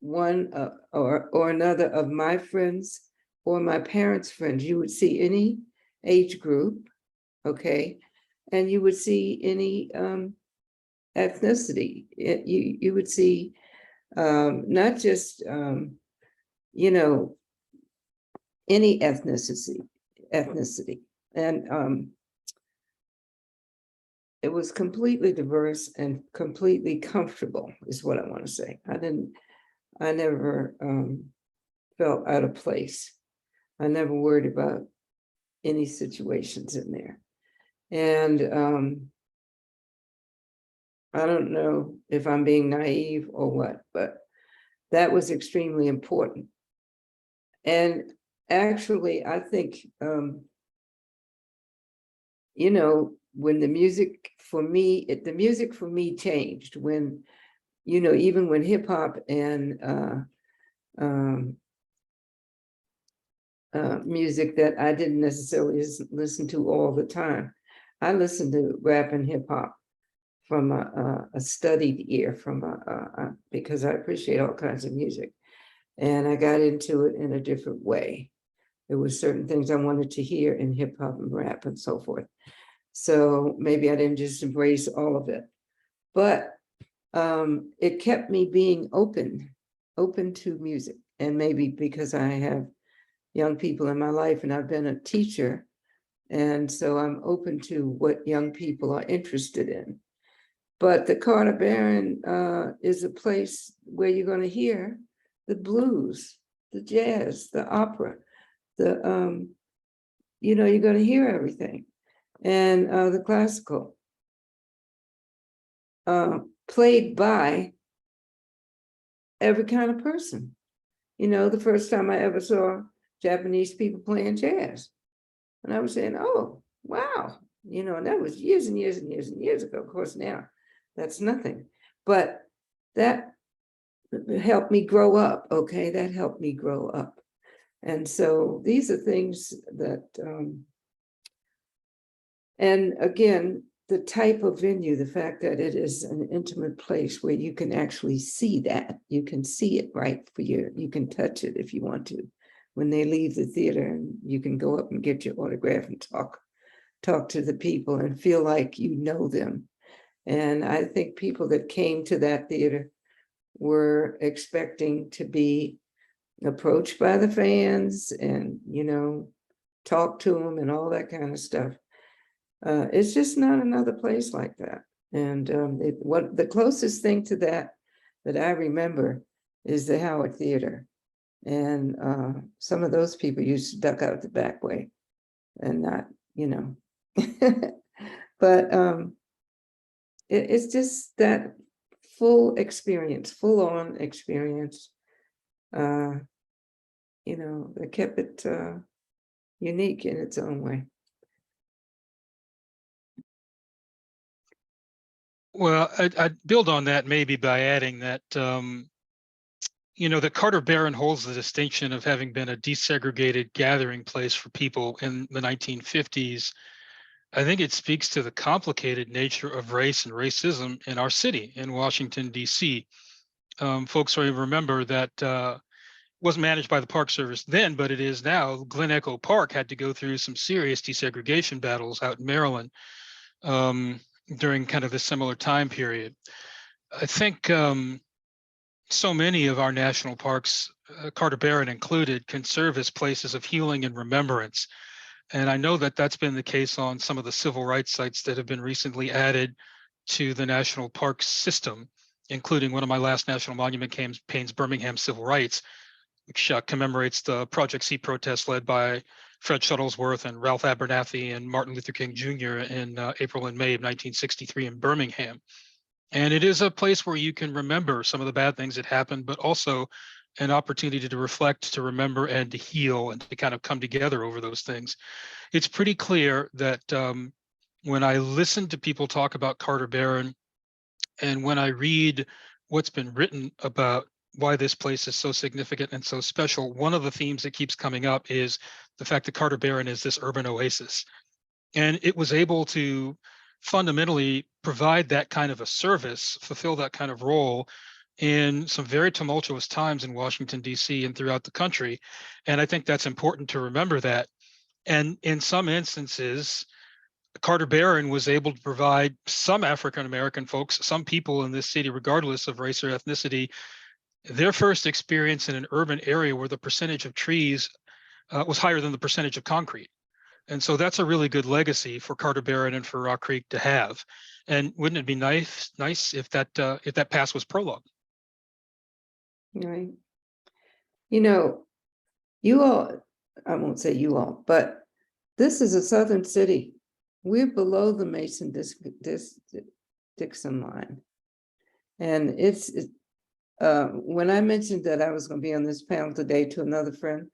one or another of my friends or my parents' friends. You would see any age group, okay, and you would see any ethnicity. You would see not just you know, any ethnicity, and it was completely diverse and completely comfortable, is what I want to say. I never felt out of place. I never worried about any situations in there. And I don't know if I'm being naive or what, but that was extremely important. And actually, I think, you know, when the music for me, the music for me changed when, you know, even when hip hop and music that I didn't necessarily listen to all the time. I listened to rap and hip hop from a studied ear, because I appreciate all kinds of music. And I got into it in a different way. There were certain things I wanted to hear in hip hop and rap and so forth. So maybe I didn't just embrace all of it, but it kept me being open to music. And maybe because I have young people in my life and I've been a teacher, and so I'm open to what young people are interested in. But the Carter Barron is a place where you're going to hear the blues, the jazz, the opera, the you know, you're going to hear everything, and the classical played by every kind of person. You know, the first time I ever saw Japanese people playing jazz, and I was saying, "Oh, wow!" You know, and that was years and years and years and years ago. Of course, now that's nothing, but that helped me grow up. Okay, that helped me grow up. And so these are things that, and again, the type of venue, the fact that it is an intimate place where you can actually see that, you can see it right for you, you can touch it if you want to. When they leave the theater, and you can go up and get your autograph and talk to the people and feel like you know them. And I think people that came to that theater were expecting to be approached by the fans and, you know, talk to them and all that kind of stuff. It's just not another place like that. And what the closest thing to that I remember is the Howard Theater. And some of those people used to duck out the back way and not, you know. But it's just that full experience, full on experience, you know, that kept it unique in its own way. Well, I'd build on that maybe by adding that, you know, that Carter Barron holds the distinction of having been a desegregated gathering place for people in the 1950s. I think it speaks to the complicated nature of race and racism in our city, in Washington, D.C. Folks may remember that wasn't managed by the Park Service then, but it is now. Glen Echo Park had to go through some serious desegregation battles out in Maryland during kind of a similar time period. I think so many of our national parks, Carter Barron included, can serve as places of healing and remembrance. And I know that that's been the case on some of the civil rights sites that have been recently added to the national park system, including one of my last national monument campaigns, Birmingham Civil Rights, which commemorates the Project C protest led by Fred Shuttlesworth and Ralph Abernathy and Martin Luther King Jr. in April and May of 1963 in Birmingham. And it is a place where you can remember some of the bad things that happened, but also an opportunity to reflect, to remember, and to heal, and to kind of come together over those things. It's pretty clear that when I listen to people talk about Carter Barron, and when I read what's been written about why this place is so significant and so special. One of the themes that keeps coming up is the fact that Carter Barron is this urban oasis. And it was able to fundamentally provide that kind of a service, fulfill that kind of role in some very tumultuous times in Washington, D.C. and throughout the country. And I think that's important to remember that. And in some instances, Carter Barron was able to provide some African-American folks, some people in this city, regardless of race or ethnicity, their first experience in an urban area where the percentage of trees was higher than the percentage of concrete. And so that's a really good legacy for Carter Barron and for Rock Creek to have. And wouldn't it be nice if that pass was prologue? Right. You know, you all, I won't say you all, but this is a southern city. We're below the Mason-Dixon line. And it's when I mentioned that I was going to be on this panel today to another friend,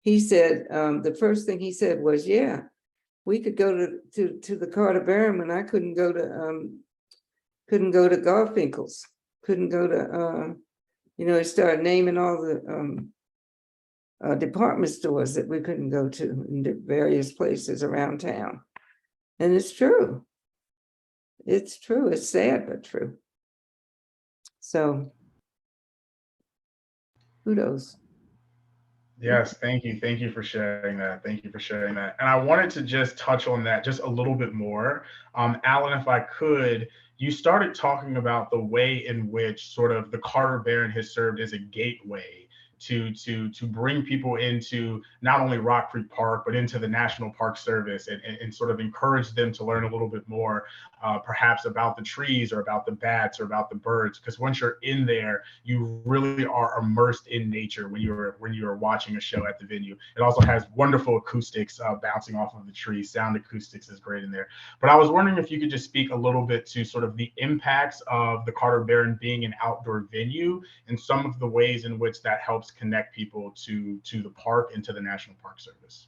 he said, the first thing he said was, yeah, we could go to the Carter Barron when I couldn't go to Garfinkel's, couldn't go to, he started naming all the department stores that we couldn't go to in the various places around town. And it's true. It's true. It's sad, but true. So kudos. Yes, thank you. Thank you for sharing that. Thank you for sharing that. And I wanted to just touch on that just a little bit more. Alan, if I could, you started talking about the way in which sort of the Carter Barron has served as a gateway to bring people into not only Rock Creek Park, but into the National Park Service and sort of encourage them to learn a little bit more, perhaps about the trees or about the bats or about the birds. Because once you're in there, you really are immersed in nature when you're watching a show at the venue. It also has wonderful acoustics bouncing off of the trees. Sound acoustics is great in there. But I was wondering if you could just speak a little bit to sort of the impacts of the Carter Barron being an outdoor venue and some of the ways in which that helps connect people to the park and to the National Park Service.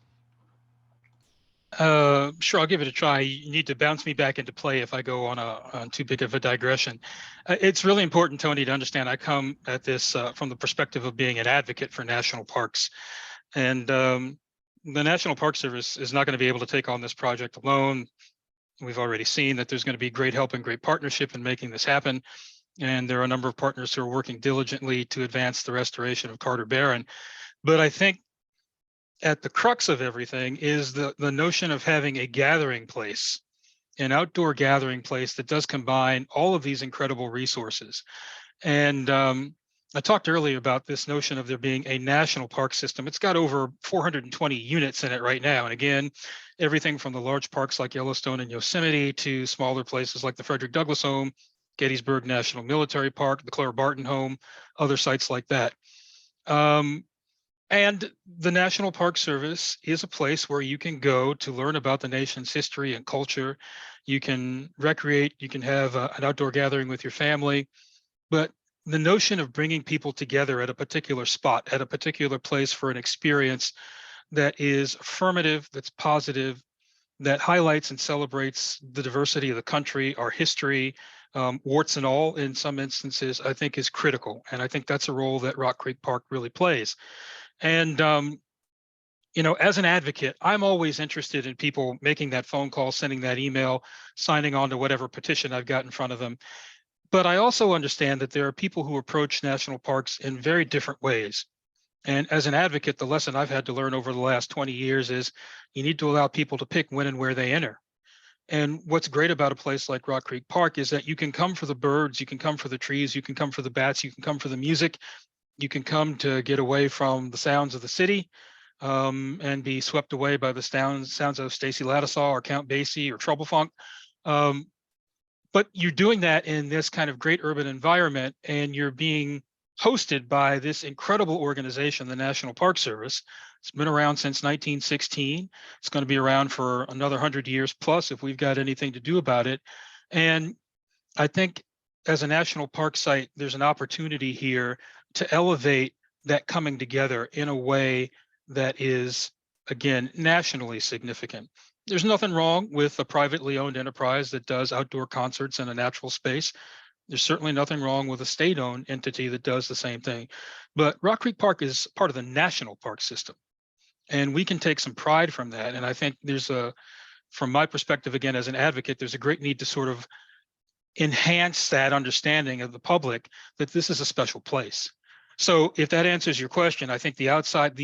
Sure, I'll give it a try. You need to bounce me back into play if I go on too big of a digression. It's really important, Tony, to understand I come at this from the perspective of being an advocate for national parks. And the National Park Service is not going to be able to take on this project alone. We've already seen that there's going to be great help and great partnership in making this happen. And there are a number of partners who are working diligently to advance the restoration of Carter Barron. But I think at the crux of everything is the notion of having a gathering place, an outdoor gathering place that does combine all of these incredible resources. And I talked earlier about this notion of there being a national park system. It's got over 420 units in it right now. And again, everything from the large parks like Yellowstone and Yosemite to smaller places like the Frederick Douglass Home, Gettysburg National Military Park, the Clara Barton Home, other sites like that. And the National Park Service is a place where you can go to learn about the nation's history and culture. You can recreate, you can have an outdoor gathering with your family. But the notion of bringing people together at a particular spot, at a particular place for an experience that is affirmative, that's positive, that highlights and celebrates the diversity of the country, our history, warts and all in some instances, I think is critical. And I think that's a role that Rock Creek Park really plays. And, as an advocate, I'm always interested in people making that phone call, sending that email, signing on to whatever petition I've got in front of them. But I also understand that there are people who approach national parks in very different ways. And as an advocate, the lesson I've had to learn over the last 20 years is you need to allow people to pick when and where they enter. And what's great about a place like Rock Creek Park is that you can come for the birds, you can come for the trees, you can come for the bats, you can come for the music, you can come to get away from the sounds of the city and be swept away by the sounds of Stacy Lattisaw or Count Basie or Trouble Funk. But you're doing that in this kind of great urban environment, and you're being hosted by this incredible organization, the National Park Service. It's been around since 1916. It's going to be around for another 100 years plus if we've got anything to do about it. And I think as a national park site, there's an opportunity here to elevate that coming together in a way that is, again, nationally significant. There's nothing wrong with a privately owned enterprise that does outdoor concerts in a natural space. There's certainly nothing wrong with a state-owned entity that does the same thing. But Rock Creek Park is part of the national park system. And we can take some pride from that. And I think there's from my perspective, again, as an advocate, there's a great need to sort of enhance that understanding of the public that this is a special place. So if that answers your question, I think the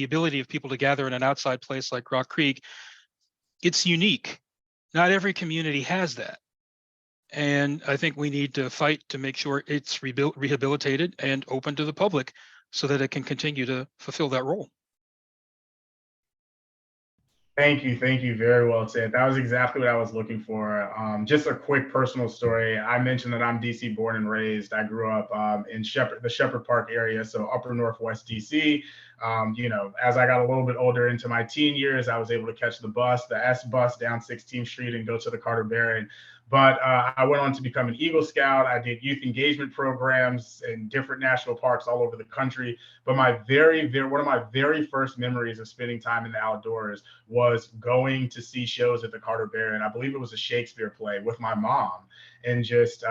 ability of people to gather in an outside place like Rock Creek, it's unique. Not every community has that. And I think we need to fight to make sure it's rehabilitated and open to the public so that it can continue to fulfill that role. Thank you. Thank you. Very well said. That was exactly what I was looking for. Just a quick personal story. I mentioned that I'm DC born and raised. I grew up in the Shepherd Park area, so upper Northwest DC. As I got a little bit older into my teen years, I was able to catch the S bus down 16th Street and go to the Carter Barron. But I went on to become an Eagle Scout. I did youth engagement programs in different national parks all over the country. But one of my very first memories of spending time in the outdoors was going to see shows at the Carter Barron. I believe it was a Shakespeare play with my mom, and just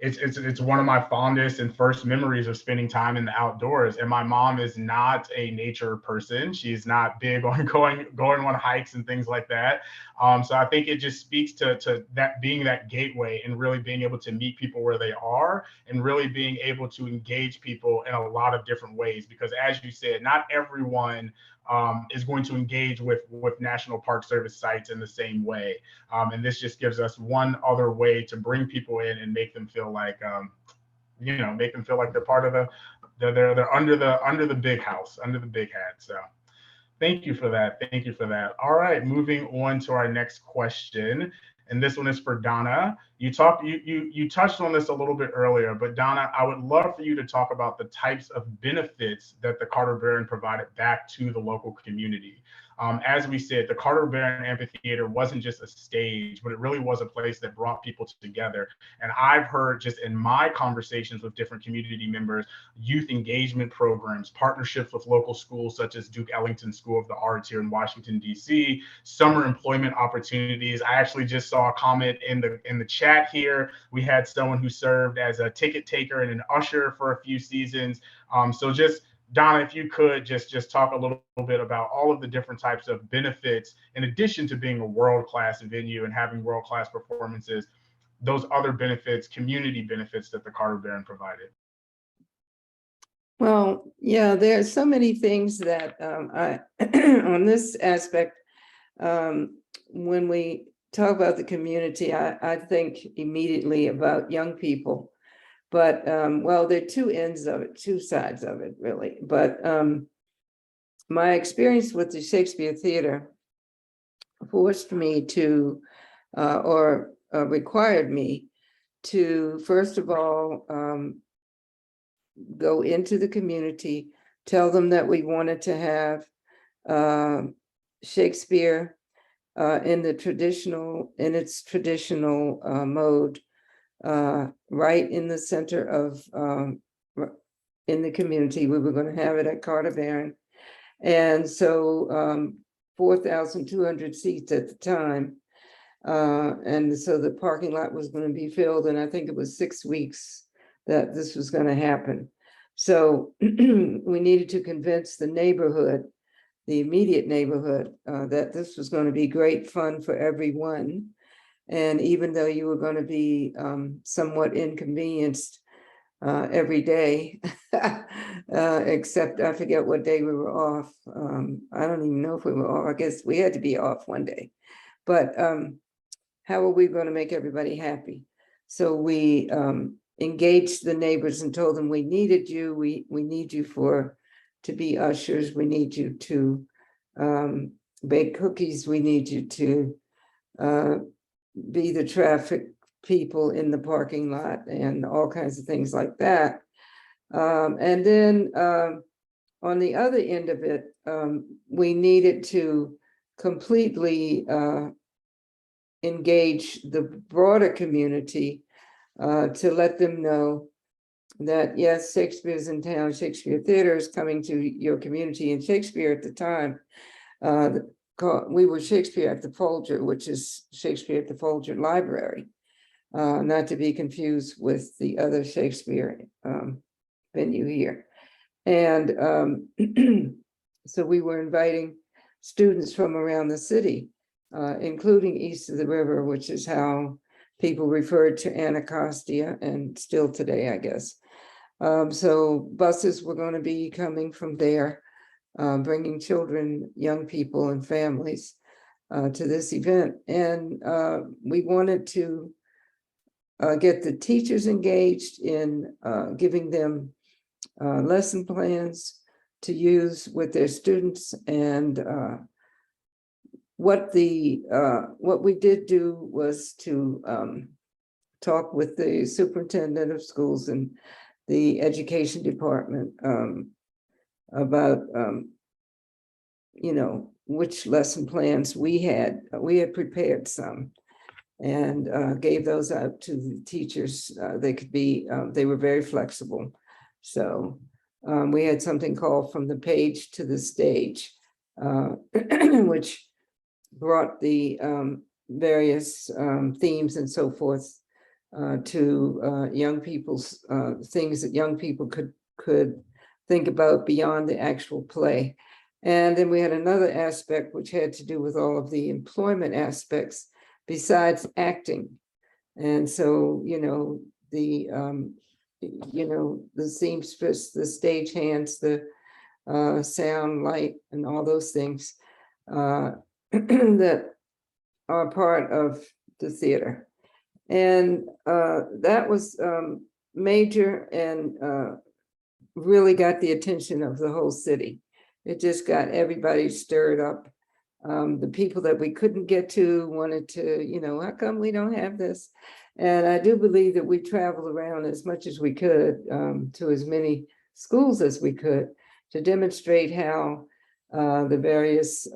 it's one of my fondest and first memories of spending time in the outdoors. And my mom is not a nature person. She's not big on going on hikes and things like that. So I think it just speaks to that being that gateway and really being able to meet people where they are and really being able to engage people in a lot of different ways. Because as you said, not everyone is going to engage with National Park Service sites in the same way. And this just gives us one other way to bring people in and make them feel like, they're part of they're under the big house, under the big hat. So thank you for that. Thank you for that. All right, moving on to our next question. And this one is for Donna. You touched on this a little bit earlier, but Donna, I would love for you to talk about the types of benefits that the Carter Barron provided back to the local community. As we said, the Carter Barron Amphitheater wasn't just a stage, but it really was a place that brought people together. And I've heard just in my conversations with different community members, youth engagement programs, partnerships with local schools such as Duke Ellington School of the Arts here in Washington, D.C., summer employment opportunities. I actually just saw a comment in the chat here. We had someone who served as a ticket taker and an usher for a few seasons. So just Donna, if you could just talk a little bit about all of the different types of benefits, in addition to being a world-class venue and having world-class performances, those other benefits, community benefits that the Carter Barron provided. Well, yeah, there are so many things that I on this aspect, when we talk about the community, I think immediately about young people. But well, there are two sides of it, really. But my experience with the Shakespeare Theater forced me to, or required me to, first of all, go into the community, tell them that we wanted to have Shakespeare in its traditional mode, right in the center of in the community. We were going to have it at Carter Barron, and so 4,200 seats at the time, and so the parking lot was going to be filled, and I think it was 6 weeks that this was going to happen. So we needed to convince the neighborhood, the immediate neighborhood, that this was going to be great fun for everyone. And even though you were going to be somewhat inconvenienced every day, except I forget what day we were off. I don't even know if we were off. I guess we had to be off one day. But how are we going to make everybody happy? So we engaged the neighbors and told them we needed you. We need you to be ushers. We need you to bake cookies. We need you to be the traffic people in the parking lot and all kinds of things like that. And then on the other end of it, we needed to completely engage the broader community to let them know that, yes, Shakespeare's in town, Shakespeare Theater is coming to your community. And Shakespeare at the time, we were Shakespeare at the Folger, which is Shakespeare at the Folger Library. not to be confused with the other Shakespeare venue here. And so we were inviting students from around the city, including east of the river, which is how people referred to Anacostia, and still today, I guess. So buses were going to be coming from there, bringing children, young people, and families to this event. And we wanted to get the teachers engaged in giving them lesson plans to use with their students. And what we did do was to talk with the superintendent of schools and the education department about which lesson plans we had prepared some, and gave those out to the teachers. They were very flexible. So we had something called From the Page to the Stage, which brought the various themes and so forth to young people's things that young people could think about beyond the actual play. And then we had another aspect which had to do with all of the employment aspects besides acting. And so, the seamstress, the stage hands, the sound, light, and all those things that are part of the theater. And that was major and really got the attention of the whole city. It just got everybody stirred up. The people that we couldn't get to wanted to, how come we don't have this? And I do believe that we traveled around as much as we could to as many schools as we could to demonstrate how the various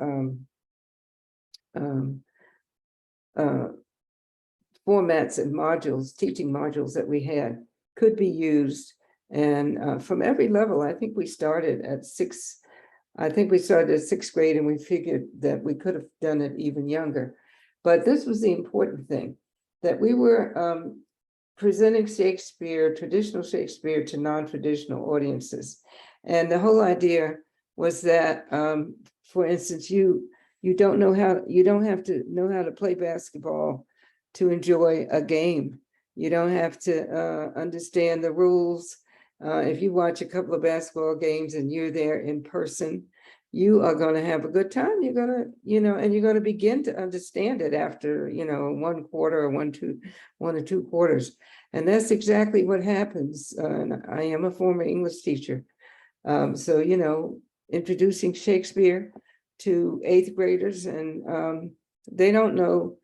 formats and modules, teaching modules that we had could be used. And from every level, I think we started at sixth grade, and we figured that we could have done it even younger. But this was the important thing, that we were presenting Shakespeare, traditional Shakespeare, to non-traditional audiences. And the whole idea was that, for instance, you don't have to know how to play basketball to enjoy a game. You don't have to understand the rules. If you watch a couple of basketball games and you're there in person, you are going to have a good time. You're going to, and you're going to begin to understand it after, one quarter or one or two quarters. And that's exactly what happens. And I am a former English teacher. So, introducing Shakespeare to eighth graders, and they don't know,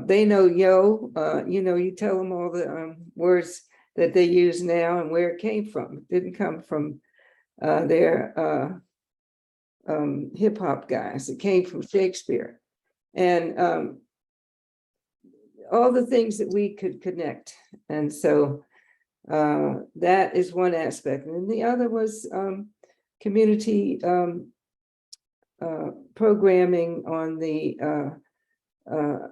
they know yo, you tell them all the words that they use now and where it came from. It didn't come from their hip hop guys. It came from Shakespeare. And all the things that we could connect. And so that is one aspect. And then the other was community programming on the,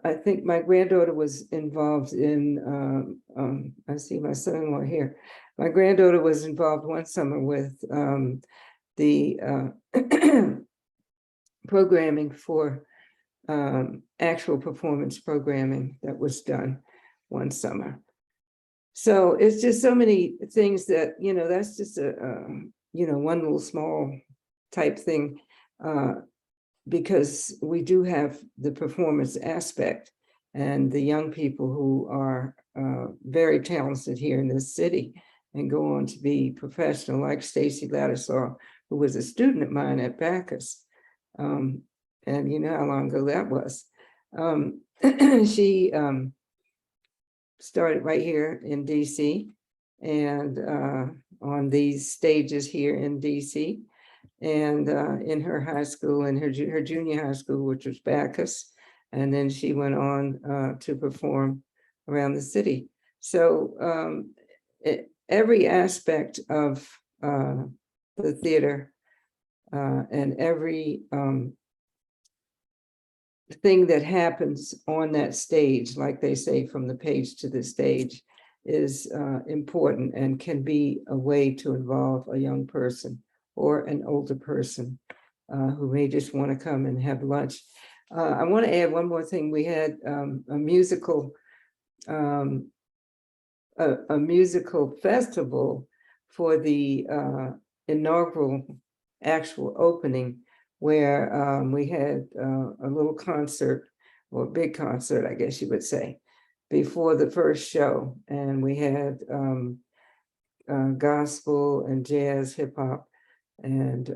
I think my granddaughter was involved in, I see my son-in-law here. My granddaughter was involved one summer with the programming for actual performance programming that was done one summer. So it's just so many things that, that's just a, one little small type thing, because we do have the performance aspect and the young people who are very talented here in this city and go on to be professional, like Stacy Ladislaw, who was a student of mine at Bacchus. And you know how long ago that was. She started right here in DC and on these stages here in DC, and in her high school and her junior high school, which was Bacchus. And then she went on to perform around the city. So every aspect of the theater and every thing that happens on that stage, like they say, from the page to the stage, is important and can be a way to involve a young person or an older person who may just want to come and have lunch. I want to add one more thing. We had a musical festival for the inaugural actual opening, where we had a little concert, or a big concert, I guess you would say, before the first show. And we had gospel and jazz, hip hop, and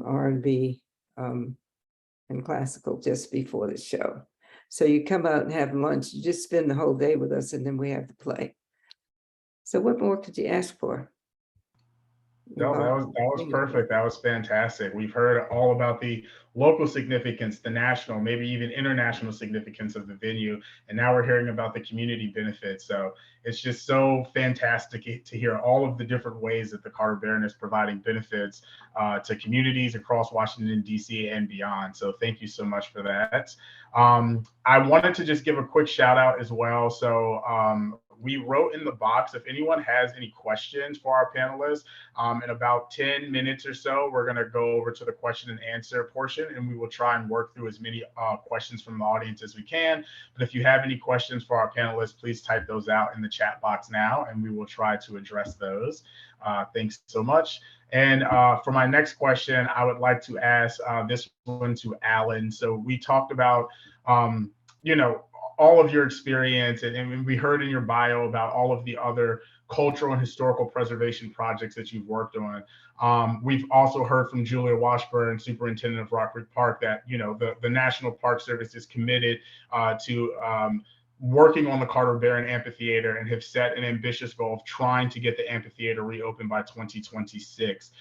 R&B and classical just before the show. So you come out and have lunch, you just spend the whole day with us, and then we have the play. So what more could you ask for? No, that was perfect. That was fantastic. We've heard all about the local significance, the national, maybe even international significance of the venue, and now we're hearing about the community benefits. So it's just so fantastic to hear all of the different ways that the Carter Barron is providing benefits to communities across Washington, D.C. and beyond. So thank you so much for that. I wanted to just give a quick shout out as well. So we wrote in the box, if anyone has any questions for our panelists, in about 10 minutes or so, we're going to go over to the question and answer portion, and we will try and work through as many questions from the audience as we can. But if you have any questions for our panelists, please type those out in the chat box now, and we will try to address those. Thanks so much. And for my next question, I would like to ask this one to Alan. So we talked about, you know, all of your experience, and we heard in your bio about all of the other cultural and historical preservation projects that you've worked on. We've also heard from Julia Washburn, Superintendent of Rock Creek Park, that, you know, the National Park Service is committed to working on the Carter Barron Amphitheater and have set an ambitious goal of trying to get the amphitheater reopened by 2026.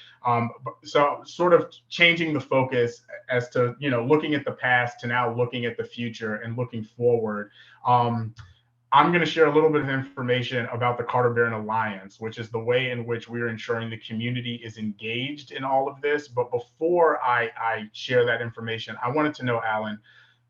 So sort of changing the focus as to, you know, looking at the past to now looking at the future and looking forward. I'm going to share a little bit of information about the Carter Barron Alliance, which is the way in which we're ensuring the community is engaged in all of this. But before I share that information, I wanted to know, Alan,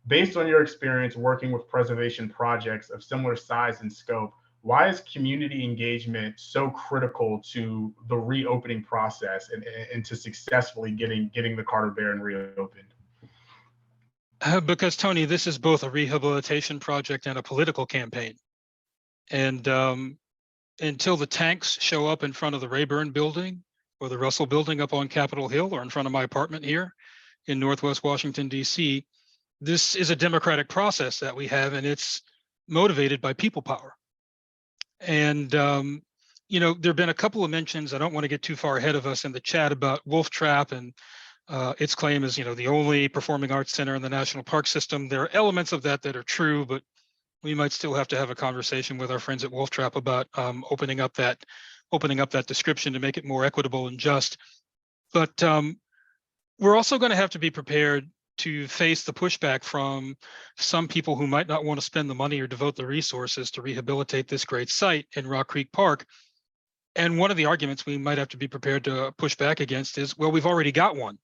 based on your experience working with preservation projects of similar size and scope, why is community engagement so critical to the reopening process and to successfully getting the Carter Barron reopened? Because, Tony, this is both a rehabilitation project and a political campaign. And until the tanks show up in front of the Rayburn building or the Russell building up on Capitol Hill or in front of my apartment here in Northwest Washington, D.C., this is a democratic process that we have, and it's motivated by people power. And, you know, there have been a couple of mentions, I don't want to get too far ahead of us, in the chat about Wolf Trap and its claim is, you know, the only performing arts center in the national park system. There are elements of that that are true, but we might still have to have a conversation with our friends at Wolf Trap about opening up that description to make it more equitable and just. But we're also going to have to be prepared to face the pushback from some people who might not want to spend the money or devote the resources to rehabilitate this great site in Rock Creek Park. And one of the arguments we might have to be prepared to push back against is, well, we've already got one.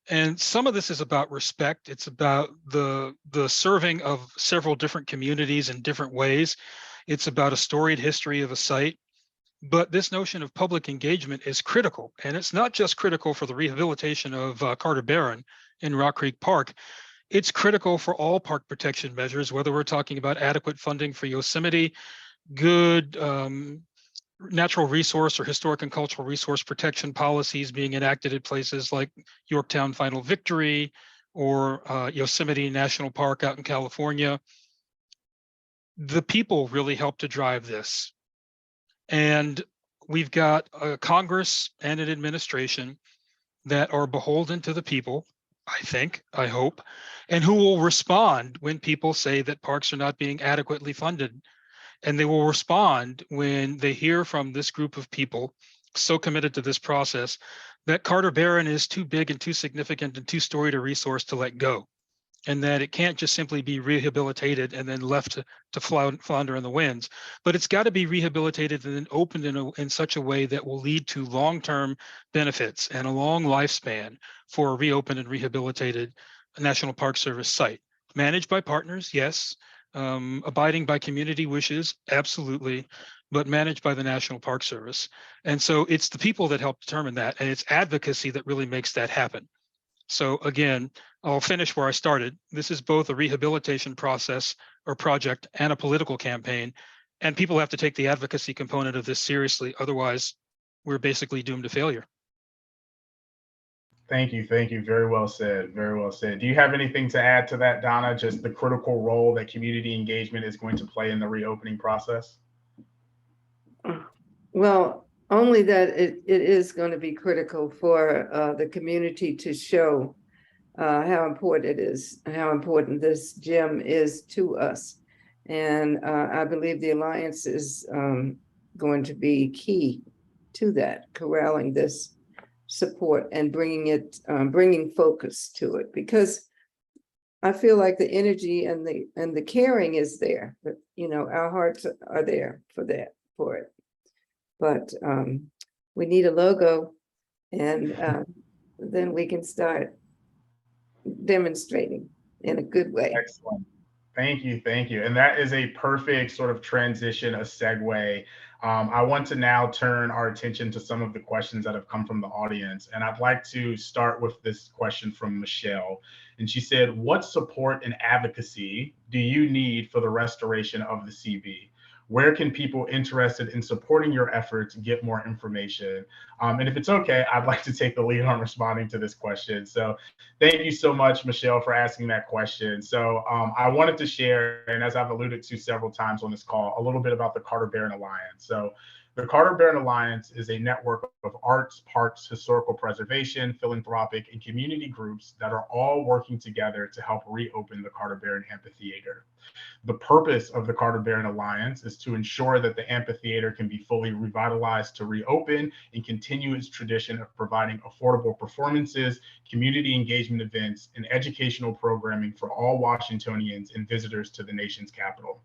And some of this is about respect. It's about the serving of several different communities in different ways. It's about a storied history of a site. But this notion of public engagement is critical. And it's not just critical for the rehabilitation of Carter Barron in Rock Creek Park. It's critical for all park protection measures, whether we're talking about adequate funding for Yosemite, good natural resource or historic and cultural resource protection policies being enacted at places like Yorktown Final Victory or Yosemite National Park out in California. The people really help to drive this. And we've got a Congress and an administration that are beholden to the people, I think, I hope, and who will respond when people say that parks are not being adequately funded. And they will respond when they hear from this group of people so committed to this process that Carter Barron is too big and too significant and too storied a resource to let go. And that it can't just simply be rehabilitated and then left to flounder in the winds, but it's got to be rehabilitated and then opened in such a way that will lead to long-term benefits and a long lifespan for a reopened and rehabilitated National Park Service site. Managed by partners, yes. Abiding by community wishes, absolutely, but managed by the National Park Service. And so it's the people that help determine that, and it's advocacy that really makes that happen. So again, I'll finish where I started. This is both a rehabilitation process or project and a political campaign, and people have to take the advocacy component of this seriously. Otherwise, we're basically doomed to failure. Thank you. Thank you. Very well said. Very well said. Do you have anything to add to that, Donna? Just the critical role that community engagement is going to play in the reopening process? Well, only that it is going to be critical for the community to show how important it is, how important this gym is to us. And I believe the Alliance is going to be key to that, corralling this support and bringing focus to it, because I feel like the energy and the caring is there, but our hearts are there for it. But we need a logo, and then we can start demonstrating in a good way. Excellent. Thank you. Thank you. And that is a perfect sort of transition, a segue. I want to now turn our attention to some of the questions that have come from the audience. And I'd like to start with this question from Michelle. And she said, what support and advocacy do you need for the restoration of the CB? Where can people interested in supporting your efforts get more information? And if it's okay, I'd like to take the lead on responding to this question. So thank you so much, Michelle, for asking that question. So I wanted to share, and as I've alluded to several times on this call, a little bit about the Carter Barron Alliance. So the Carter Barron Alliance is a network of arts, parks, historical preservation, philanthropic, and community groups that are all working together to help reopen the Carter Barron Amphitheater. The purpose of the Carter Barron Alliance is to ensure that the amphitheater can be fully revitalized to reopen and continue its tradition of providing affordable performances, community engagement events, and educational programming for all Washingtonians and visitors to the nation's capital.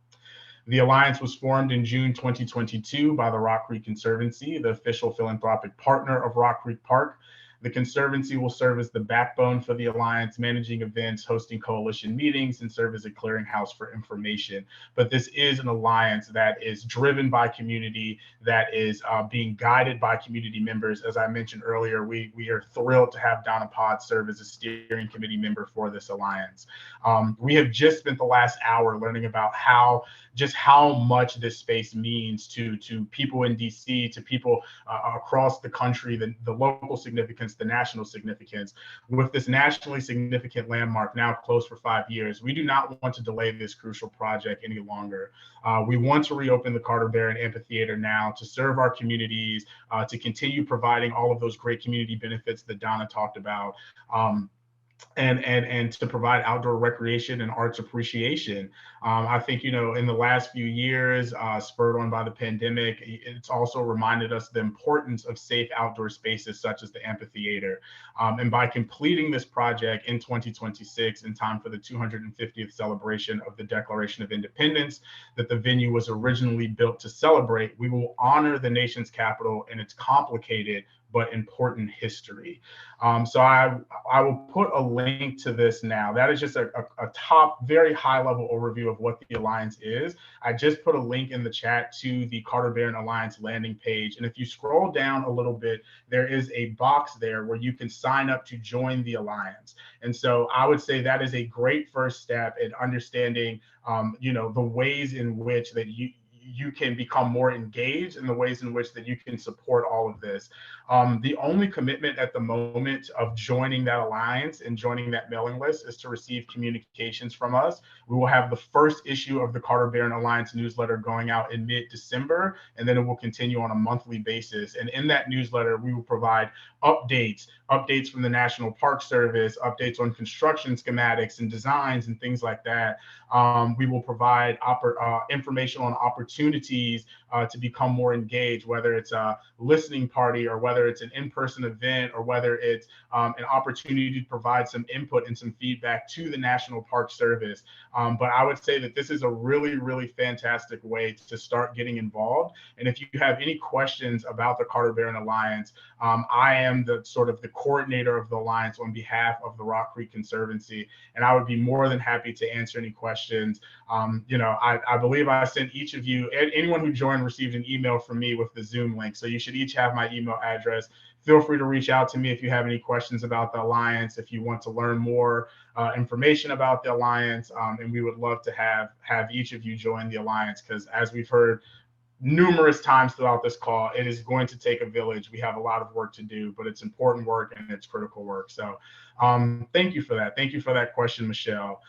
The Alliance was formed in June 2022 by the Rock Creek Conservancy, the official philanthropic partner of Rock Creek Park. The Conservancy will serve as the backbone for the Alliance, managing events, hosting coalition meetings, and serve as a clearinghouse for information. But this is an alliance that is driven by community, that is being guided by community members. As I mentioned earlier, we are thrilled to have Donna Potts serve as a steering committee member for this alliance. We have just spent the last hour learning about how much this space means to people in DC, to people across the country, the local significance, the national significance. With this nationally significant landmark now closed for 5 years, we do not want to delay this crucial project any longer. We want to reopen the Carter Barron Amphitheater now to serve our communities, to continue providing all of those great community benefits that Donna talked about. And to provide outdoor recreation and arts appreciation. I think, in the last few years, spurred on by the pandemic, it's also reminded us the importance of safe outdoor spaces such as the amphitheater. And by completing this project in 2026, in time for the 250th celebration of the Declaration of Independence that the venue was originally built to celebrate, we will honor the nation's capital and its complicated but important history. So I will put a link to this now. That is just a top, very high level overview of what the Alliance is. I just put a link in the chat to the Carter Barron Alliance landing page. And if you scroll down a little bit, there is a box there where you can sign up to join the Alliance. And so I would say that is a great first step in understanding, the ways in which that you can become more engaged, in the ways in which that you can support all of this. The only commitment at the moment of joining that alliance and joining that mailing list is to receive communications from us. We will have the first issue of the Carter Barron Alliance newsletter going out in mid-December, and then it will continue on a monthly basis. And in that newsletter, we will provide updates from the National Park Service, updates on construction schematics and designs and things like that. We will provide information on opportunities opportunities to become more engaged, whether it's a listening party or whether it's an in-person event or whether it's an opportunity to provide some input and some feedback to the National Park Service. But I would say that this is a really, really fantastic way to start getting involved. And if you have any questions about the Carter Barron Alliance, I am the coordinator of the Alliance on behalf of the Rock Creek Conservancy, and I would be more than happy to answer any questions. I believe I sent each of you, anyone who joined received an email from me with the Zoom link. So you should each have my email address. Feel free to reach out to me if you have any questions about the Alliance, if you want to learn more information about the Alliance, and we would love to have each of you join the Alliance, because as we've heard numerous times throughout this call, it is going to take a village. We have a lot of work to do, but it's important work and it's critical work. So thank you for that. Thank you for that question, Michelle.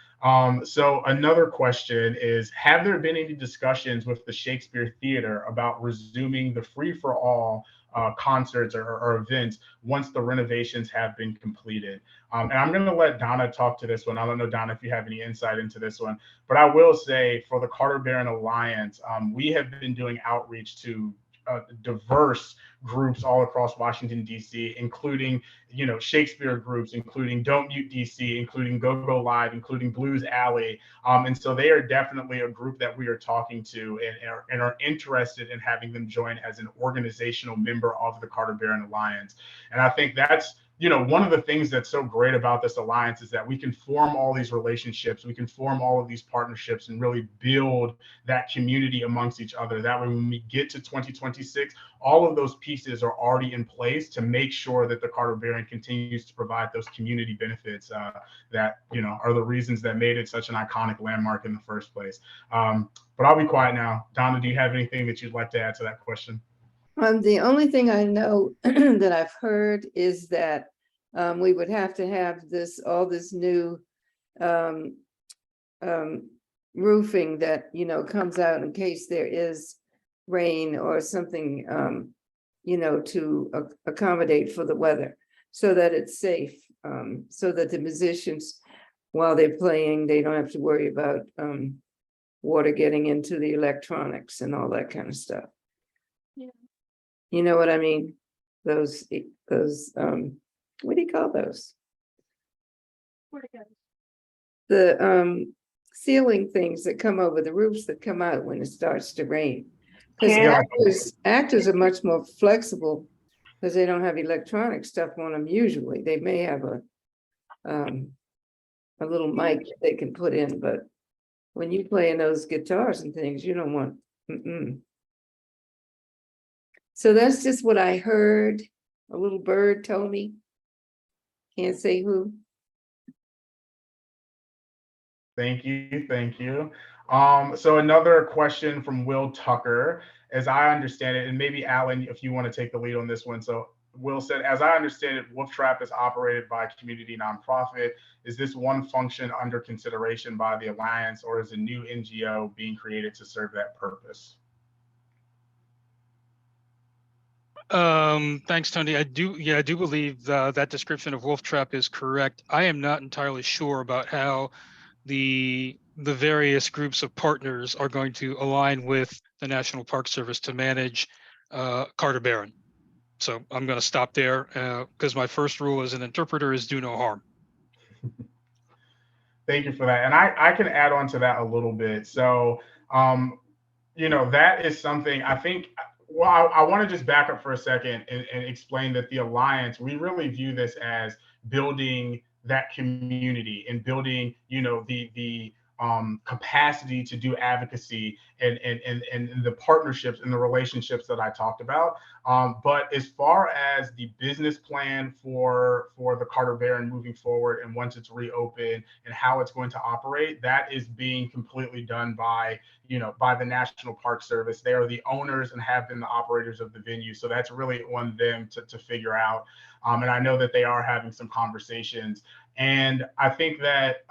So another question is, have there been any discussions with the Shakespeare Theater about resuming the free-for-all concerts or events once the renovations have been completed? And I'm going to let Donna talk to this one. I don't know, Donna, if you have any insight into this one, but I will say for the Carter Barron Alliance, we have been doing outreach to diverse groups all across Washington, D.C., including, Shakespeare groups, including Don't Mute D.C., including Go Go Live, including Blues Alley. And so they are definitely a group that we are talking to and are interested in having them join as an organizational member of the Carter Barron Alliance. And I think that's, one of the things that's so great about this alliance is that we can form all these relationships, we can form all of these partnerships and really build that community amongst each other. That way, when we get to 2026, all of those pieces are already in place to make sure that the Carter Barron continues to provide those community benefits that, are the reasons that made it such an iconic landmark in the first place. But I'll be quiet now. Donna, do you have anything that you'd like to add to that question? The only thing I know that I've heard is that we would have to have all this new roofing that, comes out in case there is rain or something, to accommodate for the weather so that it's safe, so that the musicians, while they're playing, they don't have to worry about water getting into the electronics and all that kind of stuff. Yeah. You know what I mean? Those what do you call those? The ceiling things that come over the roofs that come out when it starts to rain. Because actors are much more flexible because they don't have electronic stuff on them usually. They may have a little mic that they can put in, but when you play in those guitars and things, you don't want. So that's just what I heard. A little bird told me. Can't say who. Thank you. Thank you. So another question from Will Tucker, as I understand it, and maybe Alan, if you want to take the lead on this one. So Will said, as I understand it, Wolf Trap is operated by a community nonprofit. Is this one function under consideration by the Alliance, or is a new NGO being created to serve that purpose? Thanks, Tony. I do believe that description of Wolf Trap is correct. I am not entirely sure about how the various groups of partners are going to align with the National Park Service to manage Carter Barron. So I'm going to stop there because my first rule as an interpreter is do no harm. Thank you for that. And I can add on to that a little bit. So, that is something I think. Well, I want to just back up for a second and explain that the Alliance, we really view this as building that community and building, the capacity to do advocacy and the partnerships and the relationships that I talked about. But as far as the business plan for the Carter Barron moving forward and once it's reopened and how it's going to operate, that is being completely done by the National Park Service. They are the owners and have been the operators of the venue. So that's really on them to figure out. And I know that they are having some conversations. And I think that,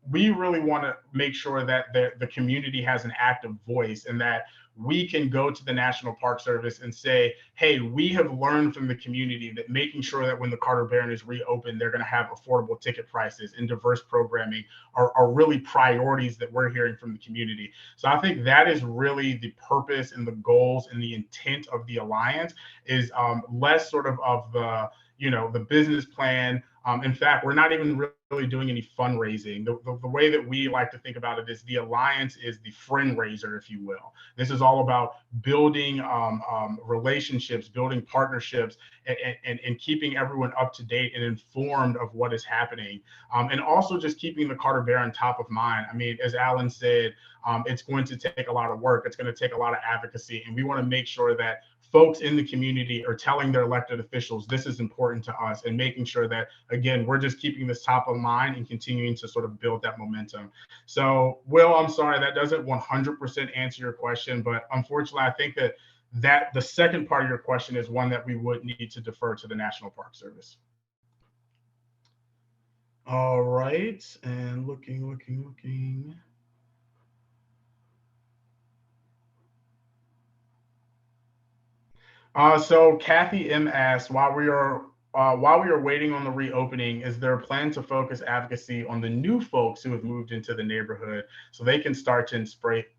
we really want to make sure that the community has an active voice and that we can go to the National Park Service and say, hey, we have learned from the community that making sure that when the Carter Barron is reopened, they're going to have affordable ticket prices and diverse programming are really priorities that we're hearing from the community. So I think that is really the purpose and the goals and the intent of the Alliance is less sort of the, the business plan. In fact, we're not even really doing any fundraising. The way that we like to think about it is the Alliance is the friend raiser, if you will. This is all about building relationships, building partnerships, and keeping everyone up to date and informed of what is happening. And also just keeping the Carter Barron top of mind. I mean, as Alan said, it's going to take a lot of work. It's going to take a lot of advocacy. And we want to make sure that folks in the community are telling their elected officials, this is important to us, and making sure that, again, we're just keeping this top of mind and continuing to sort of build that momentum. So, Will, I'm sorry, that doesn't 100% answer your question, but unfortunately, I think that the second part of your question is one that we would need to defer to the National Park Service. All right, and looking. So Kathy M asked, while we are waiting on the reopening, is there a plan to focus advocacy on the new folks who have moved into the neighborhood so they can start to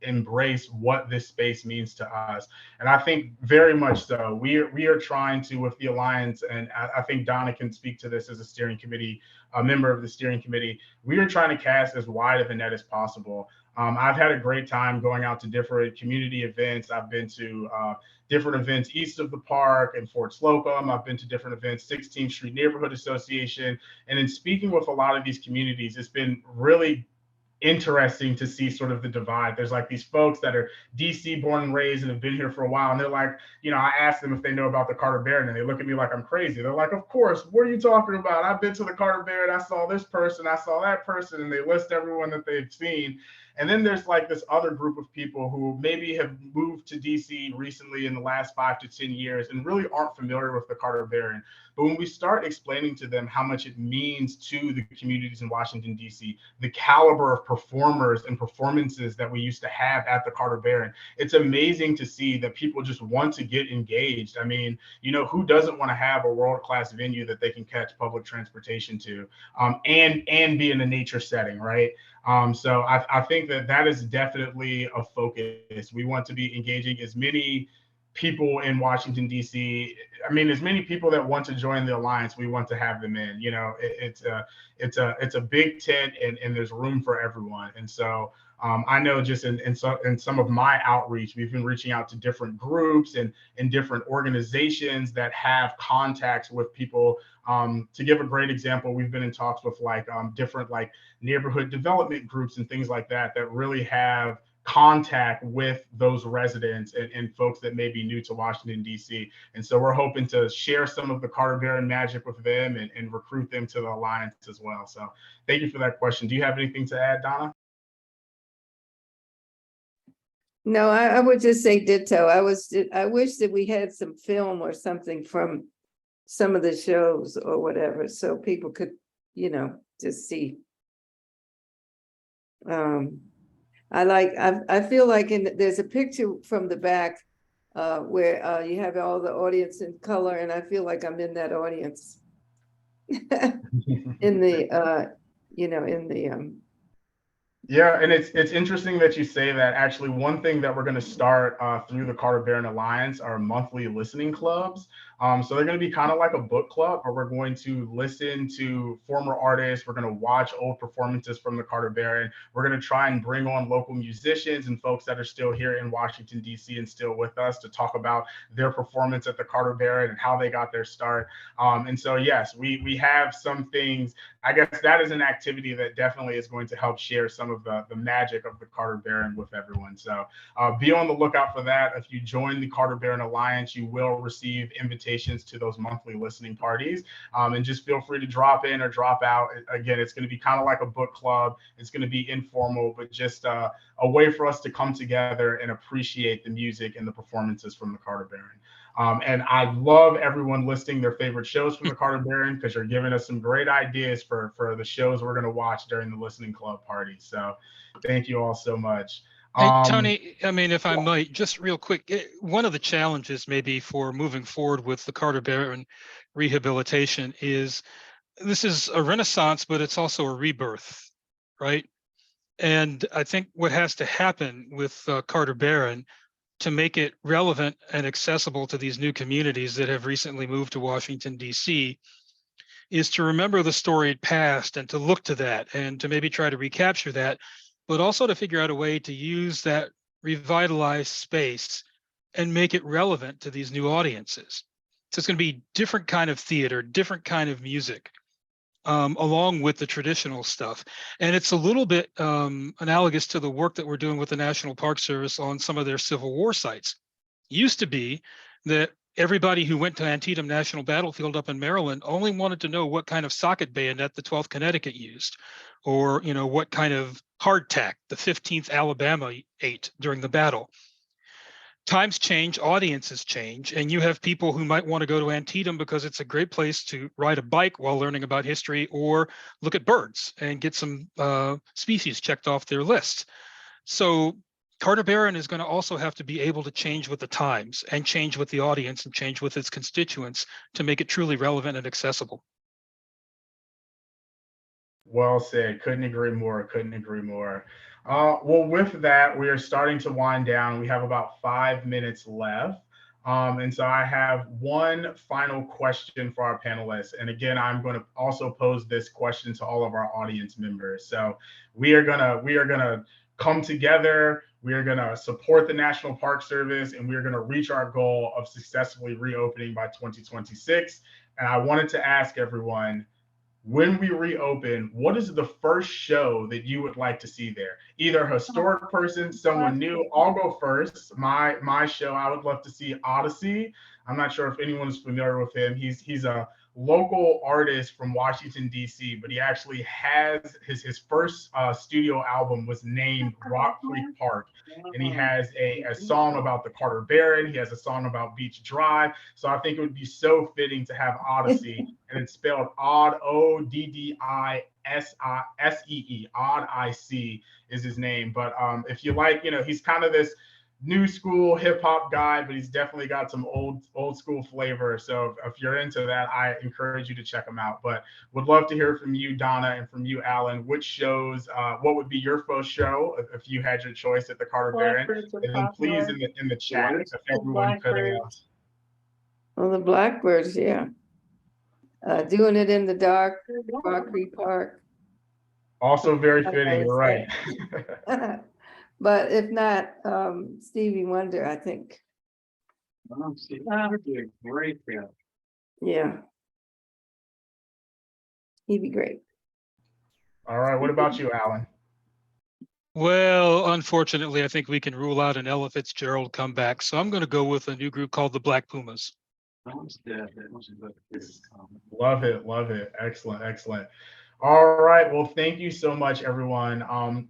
embrace what this space means to us? And I think very much so. We are trying to, with the Alliance, and I think Donna can speak to this as a steering committee, a member of the steering committee, we are trying to cast as wide of a net as possible. I've had a great time going out to different community events. I've been to different events east of the park and Fort Slocum. I've been to different events, 16th Street Neighborhood Association. And in speaking with a lot of these communities, it's been really interesting to see sort of the divide. There's like these folks that are DC born and raised and have been here for a while. And they're like, I asked them if they know about the Carter Barron and they look at me like I'm crazy. They're like, of course, what are you talking about? I've been to the Carter Barron. I saw this person, I saw that person, and they list everyone that they've seen. And then there's like this other group of people who maybe have moved to DC recently in the last 5 to 10 years and really aren't familiar with the Carter Barron. But when we start explaining to them how much it means to the communities in Washington, D.C., the caliber of performers and performances that we used to have at the Carter Barron, it's amazing to see that people just want to get engaged. I mean, who doesn't want to have a world-class venue that they can catch public transportation to and be in a nature setting, right? So I think that is definitely a focus. We want to be engaging as many people in Washington, D.C. I mean, as many people that want to join the Alliance, we want to have them in. It's a big tent and there's room for everyone. And so I know just in some of my outreach, we've been reaching out to different groups and different organizations that have contacts with people. To give a great example, we've been in talks with different neighborhood development groups and things like that really have contact with those residents and folks that may be new to Washington, D.C. And so we're hoping to share some of the Carter Barron magic with them and recruit them to the Alliance as well. So thank you for that question. Do you have anything to add, Donna? No, I would just say ditto. I wish that we had some film or something from some of the shows or whatever, so people could, just see. I feel like there's a picture from the back where you have all the audience in color, and I feel like I'm in that audience in the Yeah, and it's interesting that you say that. Actually, one thing that we're going to start through the Carter Barron Alliance are monthly listening clubs. So they're going to be kind of like a book club where we're going to listen to former artists. We're going to watch old performances from the Carter Barron. We're going to try and bring on local musicians and folks that are still here in Washington, D.C. and still with us to talk about their performance at the Carter Barron and how they got their start. And so, yes, we have some things. I guess that is an activity that definitely is going to help share some of the magic of the Carter Barron with everyone. So be on the lookout for that. If you join the Carter Barron Alliance, you will receive invitations to those monthly listening parties. And just feel free to drop in or drop out. Again, it's going to be kind of like a book club. It's going to be informal, but just a way for us to come together and appreciate the music and the performances from the Carter Barron. And I love everyone listing their favorite shows from the Carter Barron because you're giving us some great ideas for the shows we're going to watch during the listening club party. So thank you all so much. Hey, Um, Tony, I mean, if I might, just real quick, one of the challenges maybe for moving forward with the Carter Barron rehabilitation is this is a renaissance, but it's also a rebirth, right? And I think what has to happen with Carter Barron to make it relevant and accessible to these new communities that have recently moved to Washington, D.C., is to remember the storied past and to look to that and to maybe try to recapture that, but also to figure out a way to use that revitalized space and make it relevant to these new audiences. So it's going to be different kind of theater, different kind of music, along with the traditional stuff. And it's a little bit analogous to the work that we're doing with the National Park Service on some of their Civil War sites. It used to be that everybody who went to Antietam National Battlefield up in Maryland only wanted to know what kind of socket bayonet the 12th Connecticut used, or what kind of hardtack the 15th Alabama ate during the battle. Times change, audiences change, and you have people who might want to go to Antietam because it's a great place to ride a bike while learning about history, or look at birds and get some species checked off their list. So Carter Barron is going to also have to be able to change with the times and change with the audience and change with its constituents to make it truly relevant and accessible. Well said. Couldn't agree more. Couldn't agree more. Well, with that, we are starting to wind down. We have about 5 minutes left. And so I have one final question for our panelists. And again, I'm going to also pose this question to all of our audience members. So we are gonna come together. We are gonna support the National Park Service, and we are gonna reach our goal of successfully reopening by 2026. And I wanted to ask everyone, when we reopen, what is the first show that you would like to see there? Either a historic person, someone new. I'll go first. My show, I would love to see Odyssey. I'm not sure if anyone is familiar with him. He's a local artist from Washington, D.C., but he actually has his first studio album was named Rock Creek Park. And he has a song about the Carter Barron. He has a song about Beach Drive. So I think it would be so fitting to have Odyssey, and it's spelled Odd, Oddisee. Odd IC is his name. But if you like, he's kind of this new school hip hop guy, but he's definitely got some old school flavor. So if you're into that, I encourage you to check him out. But would love to hear from you, Donna, and from you, Alan. Which shows? What would be your first show if you had your choice at the Carter Barron? And then please in the chat, if everyone could. Well, the Blackbirds, yeah. Doing it in the dark, Rock Creek Park. Also very fitting. You're right. But if not, Stevie Wonder, I think. Great, Yeah. He'd be great. All right. What about you, Alan? Well, unfortunately, I think we can rule out an Ella Fitzgerald comeback. So I'm going to go with a new group called the Black Pumas. Love it. Love it. Excellent. Excellent. All right. Well, thank you so much, everyone.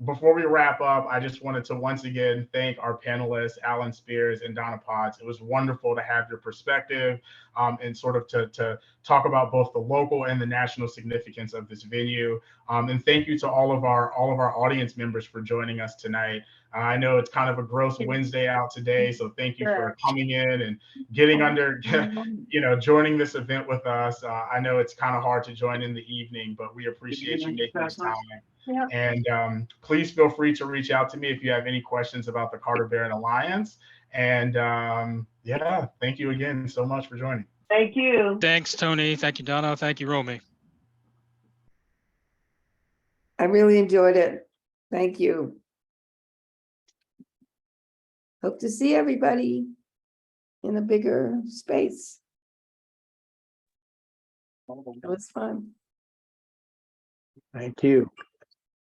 Before we wrap up, I just wanted to once again thank our panelists, Alan Spears and Donna Potts. It was wonderful to have your perspective and sort of to talk about both the local and the national significance of this venue. And thank you to all of our audience members for joining us tonight. I know it's kind of a gross Wednesday out today, so thank you for coming in and getting under, joining this event with us. I know it's kind of hard to join in the evening, but we appreciate you making the time. Yeah. And please feel free to reach out to me if you have any questions about the Carter Barron Alliance. And thank you again so much for joining. Thank you. Thanks, Tony. Thank you, Donna. Thank you, Romy. I really enjoyed it. Thank you. Hope to see everybody in a bigger space. It was fun. Thank you.